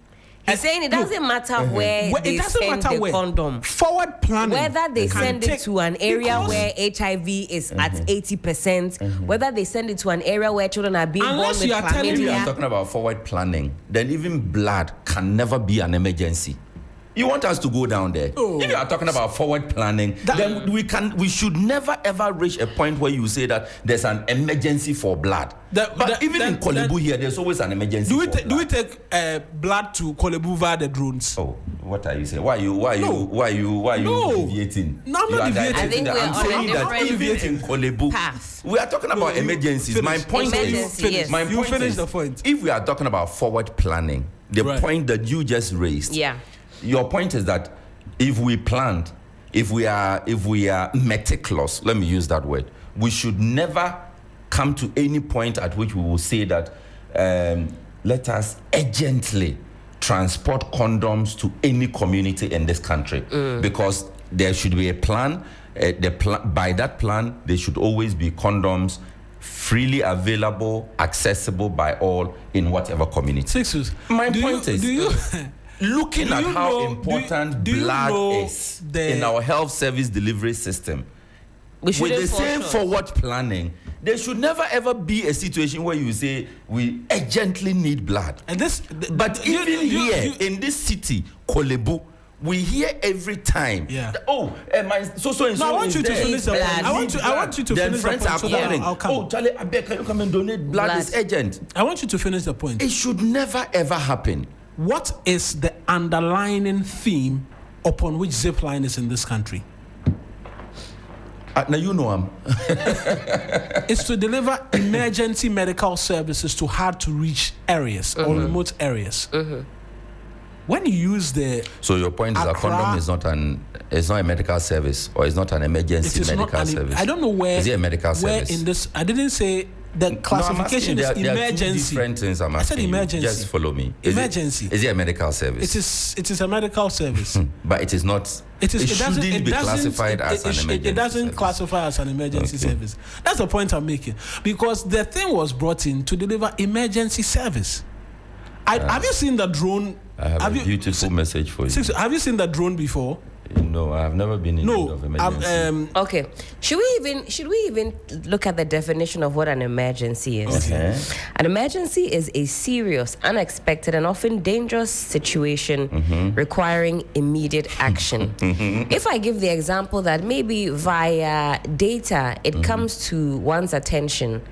Speaker 8: He's saying it doesn't matter where they send the condom.
Speaker 1: Forward planning.
Speaker 8: Whether they send it to an area where HIV is at 80%, whether they send it to an area where children are being born with chlamydia.
Speaker 9: If you are talking about forward planning, then even blood can never be an emergency. You want us to go down there? If you are talking about forward planning, then we should never ever reach a point where you say that there's an emergency for blood. But even in Kolebu here, there's always an emergency.
Speaker 1: Do we take blood to Kolebu via the drones?
Speaker 9: Oh, what are you saying? Why are you deviating?
Speaker 1: No, I'm not deviating.
Speaker 8: I think
Speaker 9: I'm saying that even in Kolebu, we are talking about emergencies. My point is,
Speaker 1: finish the point.
Speaker 9: If we are talking about forward planning, the point that you just raised, your point is that if we planned, if we are meticulous, let me use that word, we should never come to any point at which we will say that let us urgently transport condoms to any community in this country, because there should be a plan. By that plan, there should always be condoms freely available, accessible by all in whatever community. My point is, looking at how important blood is in our health service delivery system, with the same forward planning, there should never ever be a situation where you say we urgently need blood. But even here in this city, Kolebu, we hear every time.
Speaker 1: That,
Speaker 9: I
Speaker 1: want you to finish the point. I want you to finish the point.
Speaker 9: Friends are calling. Charlie, I beg, can you come and donate blood? It's urgent.
Speaker 1: I want you to finish the point.
Speaker 9: It should never ever happen
Speaker 1: what is the underlying theme upon which Zipline is in this country?
Speaker 9: Now you know him.
Speaker 1: It's to deliver emergency medical services to hard-to-reach areas or remote areas. When you use the
Speaker 9: so your point is that condom is not a medical service, or it's not an emergency medical service.
Speaker 1: I don't know where
Speaker 9: is it a medical service?
Speaker 1: In this, I didn't say the classification is
Speaker 9: there
Speaker 1: emergency.
Speaker 9: Are two different things I'm asking.
Speaker 1: I said emergency.
Speaker 9: Just follow me.
Speaker 1: Emergency.
Speaker 9: Is it a medical service?
Speaker 1: It is a medical service.
Speaker 9: But it is not. It shouldn't be classified as an emergency.
Speaker 1: It doesn't classify as an emergency service. That's the point I'm making. Because the thing was brought in to deliver emergency service. Have you seen the drone?
Speaker 9: I have a beautiful message for you.
Speaker 1: Have you seen the drone before?
Speaker 9: No, I have never been in need of emergency.
Speaker 8: Okay. Should we even look at the definition of what an emergency is?
Speaker 9: Okay.
Speaker 8: An emergency is a serious, unexpected, and often dangerous situation requiring immediate action. If I give the example that maybe via data it comes to one's attention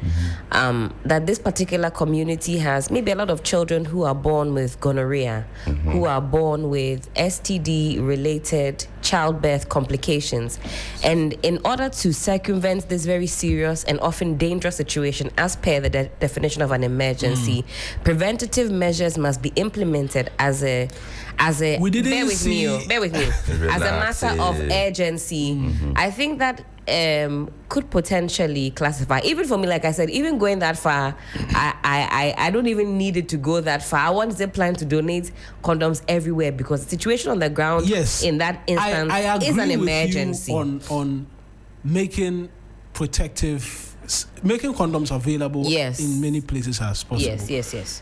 Speaker 8: that this particular community has maybe a lot of children who are born with gonorrhea, who are born with STD-related childbirth complications, and in order to circumvent this very serious and often dangerous situation as per the definition of an emergency, preventative measures must be implemented as a bear with me as a matter of urgency. I think that could potentially classify. Even for me, like I said, even going that far, I don't even need it to go that far. I want Zipline to donate condoms everywhere, because the situation on the ground in that instance
Speaker 1: I agree
Speaker 8: is an emergency.
Speaker 1: With you on making condoms available in many places as possible.
Speaker 8: Yes.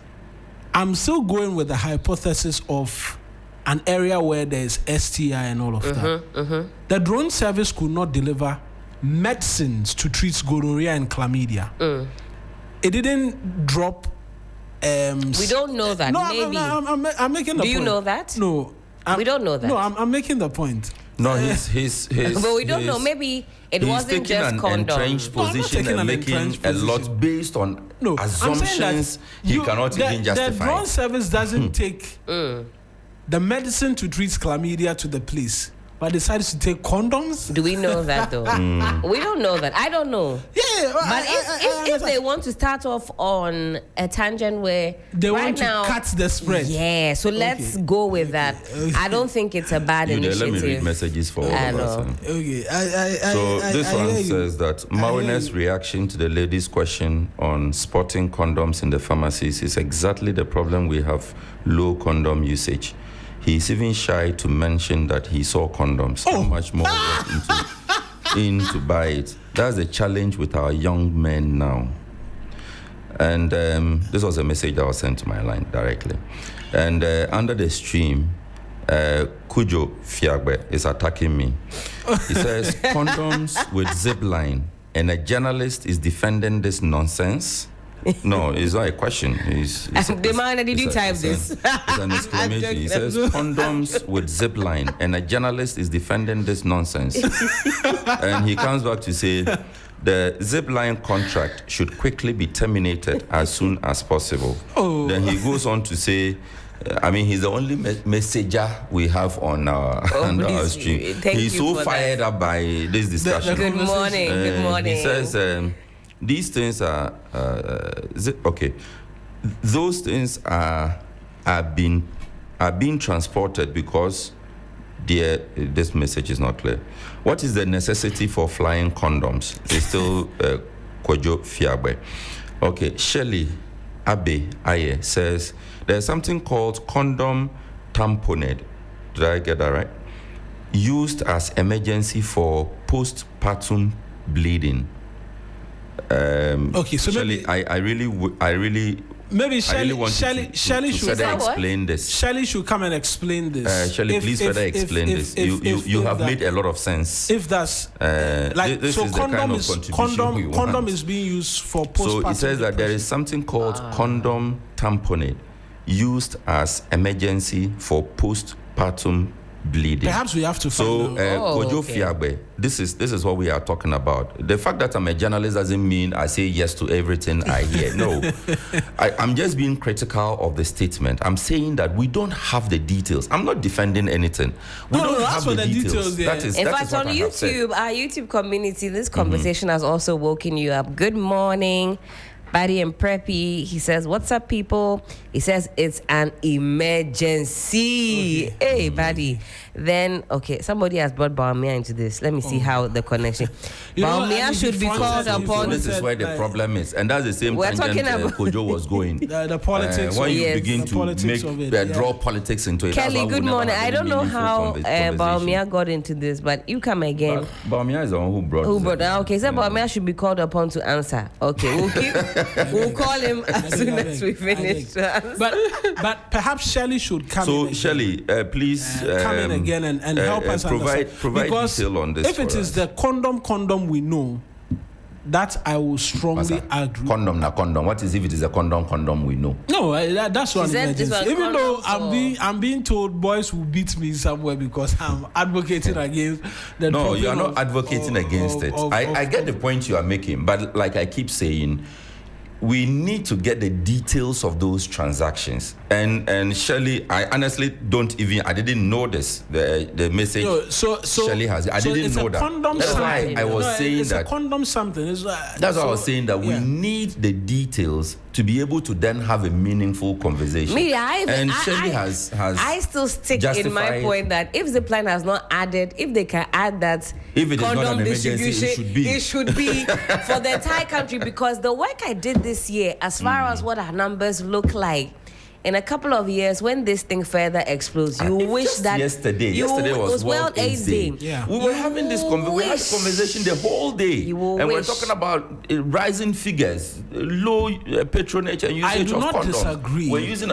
Speaker 1: I'm still going with the hypothesis of an area where there's STI and all of that. The drone service could not deliver medicines to treat gonorrhea and chlamydia. It didn't drop.
Speaker 8: We don't know that.
Speaker 1: No,
Speaker 8: maybe.
Speaker 1: I'm making the point.
Speaker 8: Do you know that?
Speaker 1: No,
Speaker 8: we don't know that.
Speaker 1: No, I'm making the point.
Speaker 9: No, he's
Speaker 8: but we don't know. Maybe it wasn't just condoms.
Speaker 9: Entrenched position and making a lot based on assumptions he cannot even justify.
Speaker 1: The drone service doesn't take the medicine to treat chlamydia to the police, but decides to take condoms.
Speaker 8: Do we know that though? We don't know that. I don't know.
Speaker 1: Yeah,
Speaker 8: but if they want to start off on a tangent where
Speaker 1: they want to cut the spread,
Speaker 8: so let's go with that. I don't think it's a bad initiative.
Speaker 9: Let me read messages for all of us.
Speaker 1: Okay,
Speaker 9: so this one says that Mawina's reaction to the lady's question on spotting condoms in the pharmacies is exactly the problem we have: low condom usage. He's even shy to mention that he saw condoms. How much more in to buy it? That's the challenge with our young men now. And this was a message that was sent to my line directly. And under the stream, Kujo Fiagbe is attacking me. He says, condoms with Zipline, and a journalist is defending this nonsense. No, it's not a question.
Speaker 8: Did you type this?
Speaker 9: It's an exclamation. He says, condoms with Zipline, and a journalist is defending this nonsense. And he comes back to say, the Zipline contract should quickly be terminated as soon as possible. Then he goes on to say, he's the only messenger we have on our stream. He's so fired up by this discussion.
Speaker 8: Good morning.
Speaker 9: He says, these things are okay. Those things are being transported because this message is not clear. What is the necessity for flying condoms? It's still Kojo Fiabe. Okay, Shelley Abe Aye says there's something called condom tamponade. Did I get that right? Used as emergency for postpartum bleeding.
Speaker 1: Okay, so
Speaker 9: Shelley, I really
Speaker 1: maybe
Speaker 9: Shelley should explain this.
Speaker 1: Shelley should come and explain this.
Speaker 9: Shelley, please further explain this. You have made a lot of sense.
Speaker 1: If that's
Speaker 9: this so is the kind of contribution we want.
Speaker 1: Condom is being used for postpartum.
Speaker 9: So it says that there is something called condom tamponade, used as emergency for postpartum bleeding.
Speaker 1: Perhaps we have to
Speaker 9: find Kojo Fiagbe, this is what we are talking about. The fact that I'm a journalist doesn't mean I say yes to everything I hear. No. I'm just being critical of the statement. I'm saying that we don't have the details. I'm not defending anything. We don't have the details.
Speaker 1: Yeah.
Speaker 8: In fact, on YouTube, our YouTube community, this conversation has also woken you up. Good morning, Buddy and Preppy. He says, what's up, people? He says, it's an emergency. Okay. Hey, Buddy. Then, somebody has brought Baumia into this. Let me see how the connection. Baumia should be called upon.
Speaker 9: This is where the problem is. And that's the same tangent Kojo was going.
Speaker 1: The politics.
Speaker 9: When you begin to draw politics into it.
Speaker 8: Kelly, good morning. I don't know how Baumia got into this, but you come again.
Speaker 9: Baumia is the one who brought it.
Speaker 8: Okay, so Baumia should be called upon to answer. Okay, we'll call him as soon as we finish.
Speaker 1: But perhaps Shelley should come in.
Speaker 9: So, Shelley, please
Speaker 1: come in again and help us
Speaker 9: provide
Speaker 1: because
Speaker 9: detail on this.
Speaker 1: If it is the condom we know, that I will strongly agree.
Speaker 9: Condom. What is if it is a condom we know?
Speaker 1: No, that's one emergency. Even though I'm being told boys will beat me somewhere because I'm advocating against the.
Speaker 9: No, you are not advocating against it. I get the point you are making, but like I keep saying, we need to get the details of those transactions. And Shelley, I honestly I didn't know this. The message Shelley has. I didn't know that. That's why I was saying that.
Speaker 1: It's a condom something.
Speaker 9: That's why I was saying that we need the details to be able to then have a meaningful conversation. Shelley has
Speaker 8: I still stick in my point that if the plan has not added, if they can add that,
Speaker 9: if it is not an emergency,
Speaker 8: it should be for the entire country, because the work I did this year, as far as what our numbers look like, in a couple of years, when this thing further explodes, you wish that
Speaker 9: yesterday was World AIDS Day.
Speaker 1: Yeah.
Speaker 9: We were having this conversation the whole day, and we're talking about rising figures, low patronage and usage of condoms.
Speaker 1: I do not disagree.
Speaker 9: We're using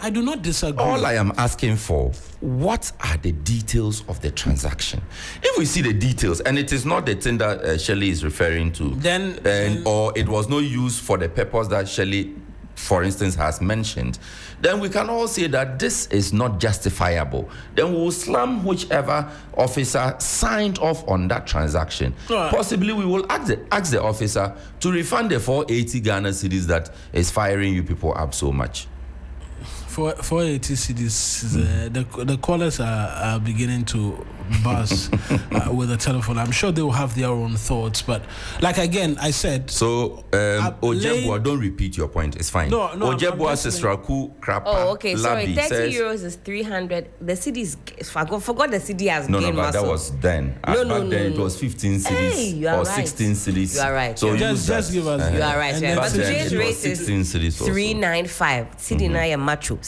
Speaker 1: I do not disagree.
Speaker 9: All I am asking for, what are the details of the transaction? If we see the details, and it is not the thing that Shelley is referring to, or it was not used for the purpose that Shelley, for instance, has mentioned, then we can all say that this is not justifiable. Then we will slam whichever officer signed off on that transaction. Right. Possibly we will ask the officer to refund the 480 Ghana cedis that is firing you people up so much.
Speaker 1: 480 cedis, the callers are beginning to buzz with the telephone. I'm sure they will have their own thoughts, but like again, I said.
Speaker 9: So, Ojebua, don't repeat your point. It's fine.
Speaker 1: No.
Speaker 9: Ojebua Sesraku Krapa.
Speaker 8: Oh, okay. Sorry, 30 euros is 300. The CD is. I forgot the CD has gained muscle.
Speaker 9: No, but that was then. Back then it was 15 cedis or 16 cedis.
Speaker 8: You are right.
Speaker 9: So
Speaker 1: just give us.
Speaker 8: You are right. But today's rate is 395. CD Naya Macho.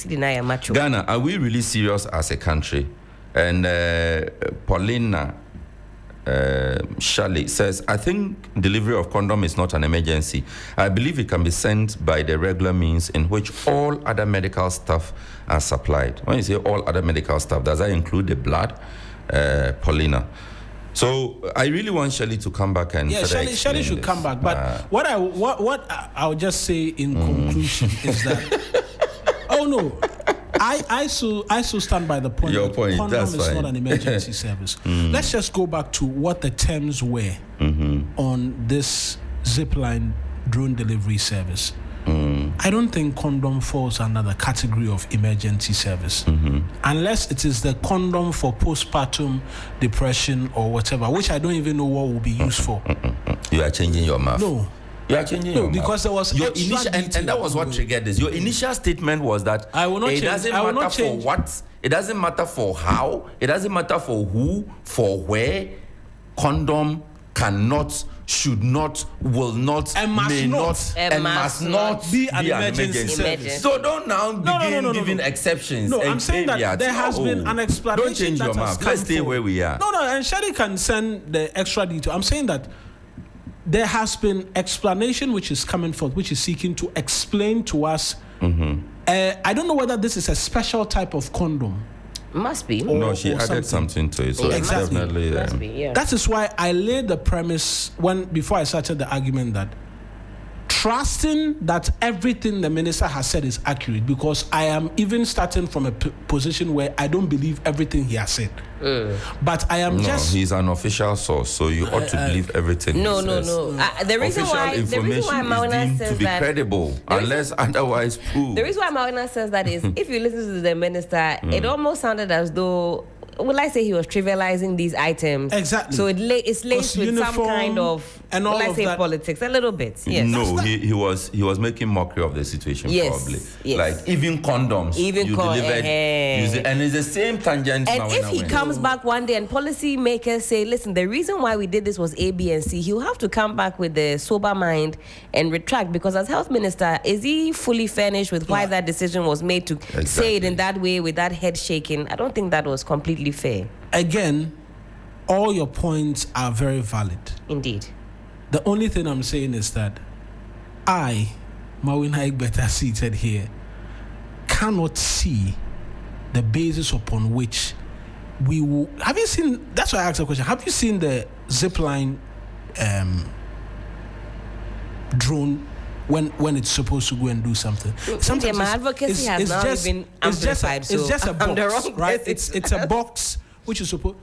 Speaker 9: Ghana, are we really serious as a country? And Paulina Shelley says, I think delivery of condom is not an emergency. I believe it can be sent by the regular means in which all other medical stuff are supplied. When you say all other medical stuff, does that include the blood? Paulina. So I really want Shelley to come back and
Speaker 1: Shelley should come back. But what I'll just say in conclusion is that I still stand by the point.
Speaker 9: Your point.
Speaker 1: Condom is not an emergency service. Let's just go back to what the terms were on this zipline drone delivery service. I don't think condom falls under the category of emergency service, unless it is the condom for postpartum depression or whatever, which I don't even know what will be used for.
Speaker 9: You are changing your mouth.
Speaker 1: No.
Speaker 9: You are changing your
Speaker 1: because there was
Speaker 9: your initial, and that was what triggered this. Your initial statement was that it doesn't matter for how, it doesn't matter for who, for where, condom cannot, should not, will not,
Speaker 1: and must
Speaker 9: not be an emergency. So don't now begin giving exceptions.
Speaker 1: No, I'm saying that there has been an explanation.
Speaker 9: Don't change your mouth. Let's stay where we are.
Speaker 1: No, and Shadi can send the extra detail. I'm saying that there has been explanation which is coming forth, which is seeking to explain to us. I don't know whether this is a special type of condom.
Speaker 8: Must be.
Speaker 9: No, she added something to it, so
Speaker 1: exactly.
Speaker 9: Definitely.
Speaker 8: Must be, yeah.
Speaker 1: That is why I laid the premise before I started the argument that trusting that everything the minister has said is accurate, because I am even starting from a position where I don't believe everything he has said. But I am
Speaker 9: he's an official source, so you ought to believe everything.
Speaker 8: No. The reason why Mauna
Speaker 9: is
Speaker 8: says
Speaker 9: to be
Speaker 8: that
Speaker 9: credible, unless otherwise proved.
Speaker 8: The reason why Mauna says that is, if you listen to the minister, it almost sounded as though, will I say he was trivializing these items?
Speaker 1: Exactly.
Speaker 8: So it's laced with some kind of,
Speaker 1: and all of that.
Speaker 8: Politics, a little bit. Yes.
Speaker 9: No, he was making mockery of the situation. Probably.
Speaker 8: Yes.
Speaker 9: Like even condoms, you delivered, and it's the same tangent.
Speaker 8: And if he comes back one day and policy makers say, listen, the reason why we did this was A, B, and C, he'll have to come back with the sober mind and retract, because as health minister, is he fully furnished with why that decision was made to say it in that way with that head shaking? I don't think that was completely fair.
Speaker 1: Again, all your points are very valid.
Speaker 8: Indeed.
Speaker 1: The only thing I'm saying is that I, Mawina Igbeta, seated here, cannot see the basis upon which we will. Have you seen? That's why I asked the question. Have you seen the zipline drone when it's supposed to go and do something?
Speaker 8: Sometimes my advocacy has now been amplified.
Speaker 1: It's just a box, right?
Speaker 8: Person.
Speaker 1: It's a box which is supposed.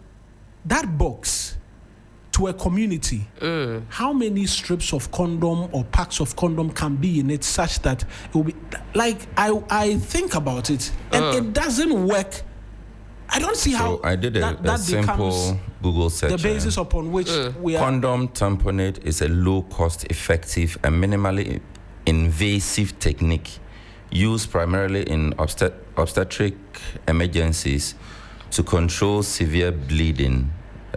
Speaker 1: That box to a community. How many strips of condom or packs of condom can be in it such that it will be like I think about it and it doesn't work. I don't see how.
Speaker 9: I did a simple Google search.
Speaker 1: The basis upon which we are.
Speaker 9: Condom tamponade is a low cost, effective, and minimally invasive technique used primarily in obstetric emergencies to control severe bleeding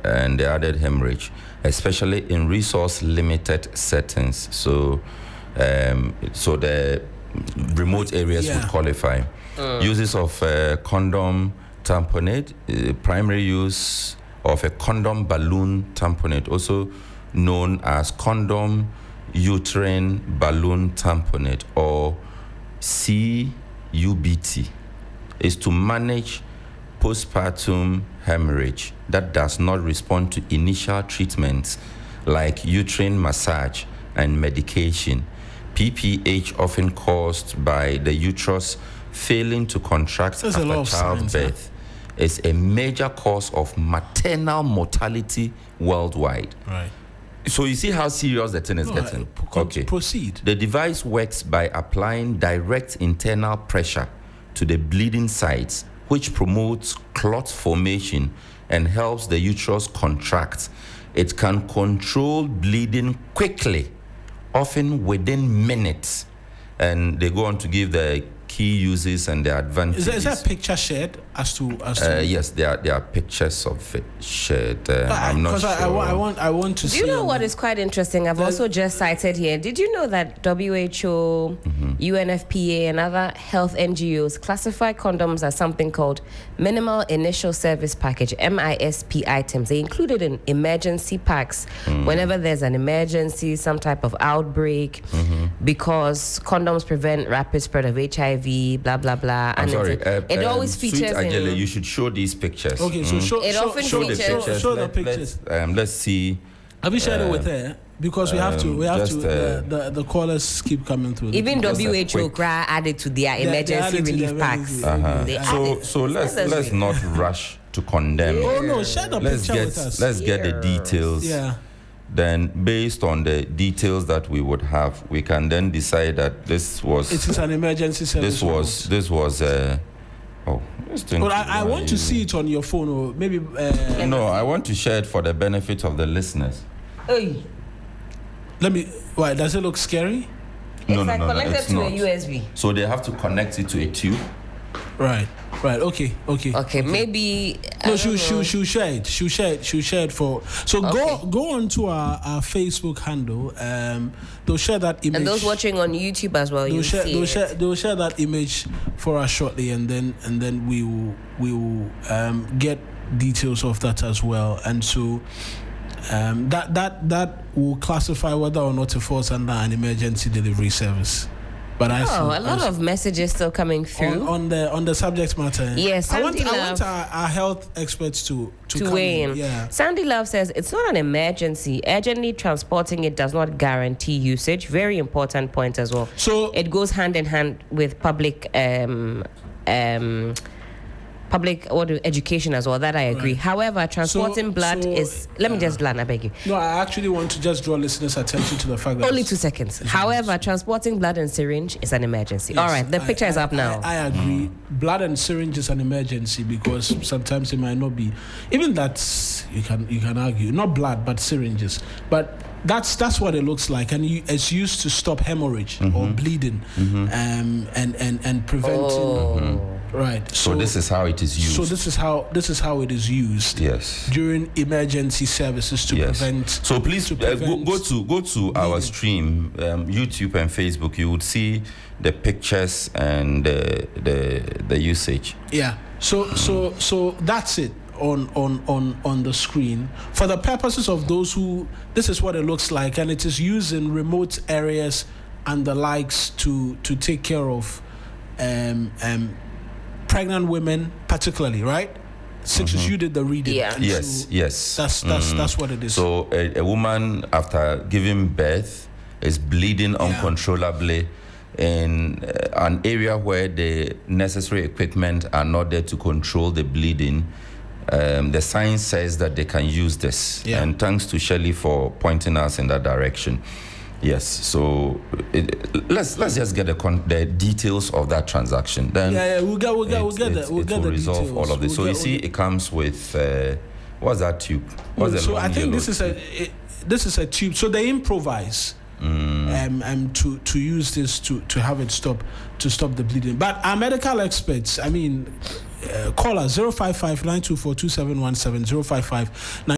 Speaker 9: and the added hemorrhage, especially in resource-limited settings. So the remote areas would qualify. Uses of condom tamponade, primary use of a condom balloon tamponade, also known as condom uterine balloon tamponade, or CUBT, is to manage postpartum hemorrhage that does not respond to initial treatments like uterine massage and medication. PPH, often caused by the uterus failing to contract after childbirth, is a major cause of maternal mortality worldwide.
Speaker 1: Right.
Speaker 9: So you see how serious the thing is getting.
Speaker 1: Proceed.
Speaker 9: The device works by applying direct internal pressure to the bleeding sites, which promotes clot formation and helps the uterus contract. It can control bleeding quickly, often within minutes. And they go on to give the key uses and the advantages.
Speaker 1: Is there a picture shared as to?
Speaker 9: Yes, there are pictures of it shared. I'm not sure.
Speaker 1: I want to see.
Speaker 8: Do you know what is quite interesting? I've also just cited here. Did you know that WHO, UNFPA, and other health NGOs classify condoms as something called minimal initial service package, MISP items? They include it in emergency packs whenever there's an emergency, some type of outbreak, because condoms prevent rapid spread of HIV, blah blah blah.
Speaker 9: I'm sorry.
Speaker 8: It always features.
Speaker 9: Ajele, you should show these pictures.
Speaker 1: Okay, so show the pictures. Show the pictures.
Speaker 9: Let's see.
Speaker 1: Have you shared it with her? Because we have to. The callers keep coming through.
Speaker 8: Even WHO added to their emergency relief packs.
Speaker 9: So let's not rush to condemn.
Speaker 1: Oh no, share the picture with us.
Speaker 9: Let's get the details.
Speaker 1: Yeah.
Speaker 9: Then, based on the details that we would have, we can then decide that this was.
Speaker 1: It is an emergency service.
Speaker 9: This was.
Speaker 1: But I want to see it on your phone, or maybe.
Speaker 9: No, I want to share it for the benefit of the listeners.
Speaker 8: Hey.
Speaker 1: Let me. Why does it look scary?
Speaker 9: No,
Speaker 8: connected
Speaker 9: it's
Speaker 8: to
Speaker 9: not.
Speaker 8: a USB.
Speaker 9: So they have to connect it to a tube.
Speaker 1: Right. Okay.
Speaker 8: Maybe.
Speaker 1: No, she'll share it. She'll share it for. So go onto our Facebook handle. They'll share that image.
Speaker 8: And those watching on YouTube as well, they'll
Speaker 1: share that image for us shortly, and then we will get details of that as well. And so that will classify whether or not it falls under an emergency delivery service. But
Speaker 8: a lot of messages still coming through
Speaker 1: on the subject matter.
Speaker 8: Yes,
Speaker 1: I want our health experts to
Speaker 8: weigh in.
Speaker 1: Yeah.
Speaker 8: Sandy Love says it's not an emergency. Urgently transporting it does not guarantee usage. Very important point as well.
Speaker 1: So
Speaker 8: it goes hand in hand with public education as well. That I agree. Right. However, transporting blood is. Let me just land. I beg you.
Speaker 1: No, I actually want to just draw listeners' attention to the fact that
Speaker 8: only 2 seconds. However, transporting blood and syringe is an emergency. Yes, all right, the picture is up now.
Speaker 1: I agree. Blood and syringe is an emergency because sometimes it might not be. Even that you can argue not blood but syringes, but. That's what it looks like, and it's used to stop hemorrhage or bleeding, and preventing. Right.
Speaker 9: So this is how it is used.
Speaker 1: So this is how it is used.
Speaker 9: Yes.
Speaker 1: During emergency services to prevent.
Speaker 9: So please go to our stream, YouTube and Facebook. You would see the pictures and the usage.
Speaker 1: Yeah. So that's it. On the screen for the purposes of those who this is what it looks like, and it is used in remote areas and the likes to take care of pregnant women particularly, right? Since you did the reading.
Speaker 8: Yeah.
Speaker 9: Yes.
Speaker 1: That's what it is.
Speaker 9: So a woman after giving birth is bleeding uncontrollably in an area where the necessary equipment are not there to control the bleeding. The science says that they can use this, and thanks to Shelley for pointing us in that direction. Yes, so let's just get the details of that transaction. Then
Speaker 1: we'll get the
Speaker 9: resolve
Speaker 1: details.
Speaker 9: All of this. So you see, it comes with what's that tube?
Speaker 1: So I think this is a tube. So they improvise. To use this to have it stop the bleeding. But our medical experts, I mean, call us 055-924-2717, 055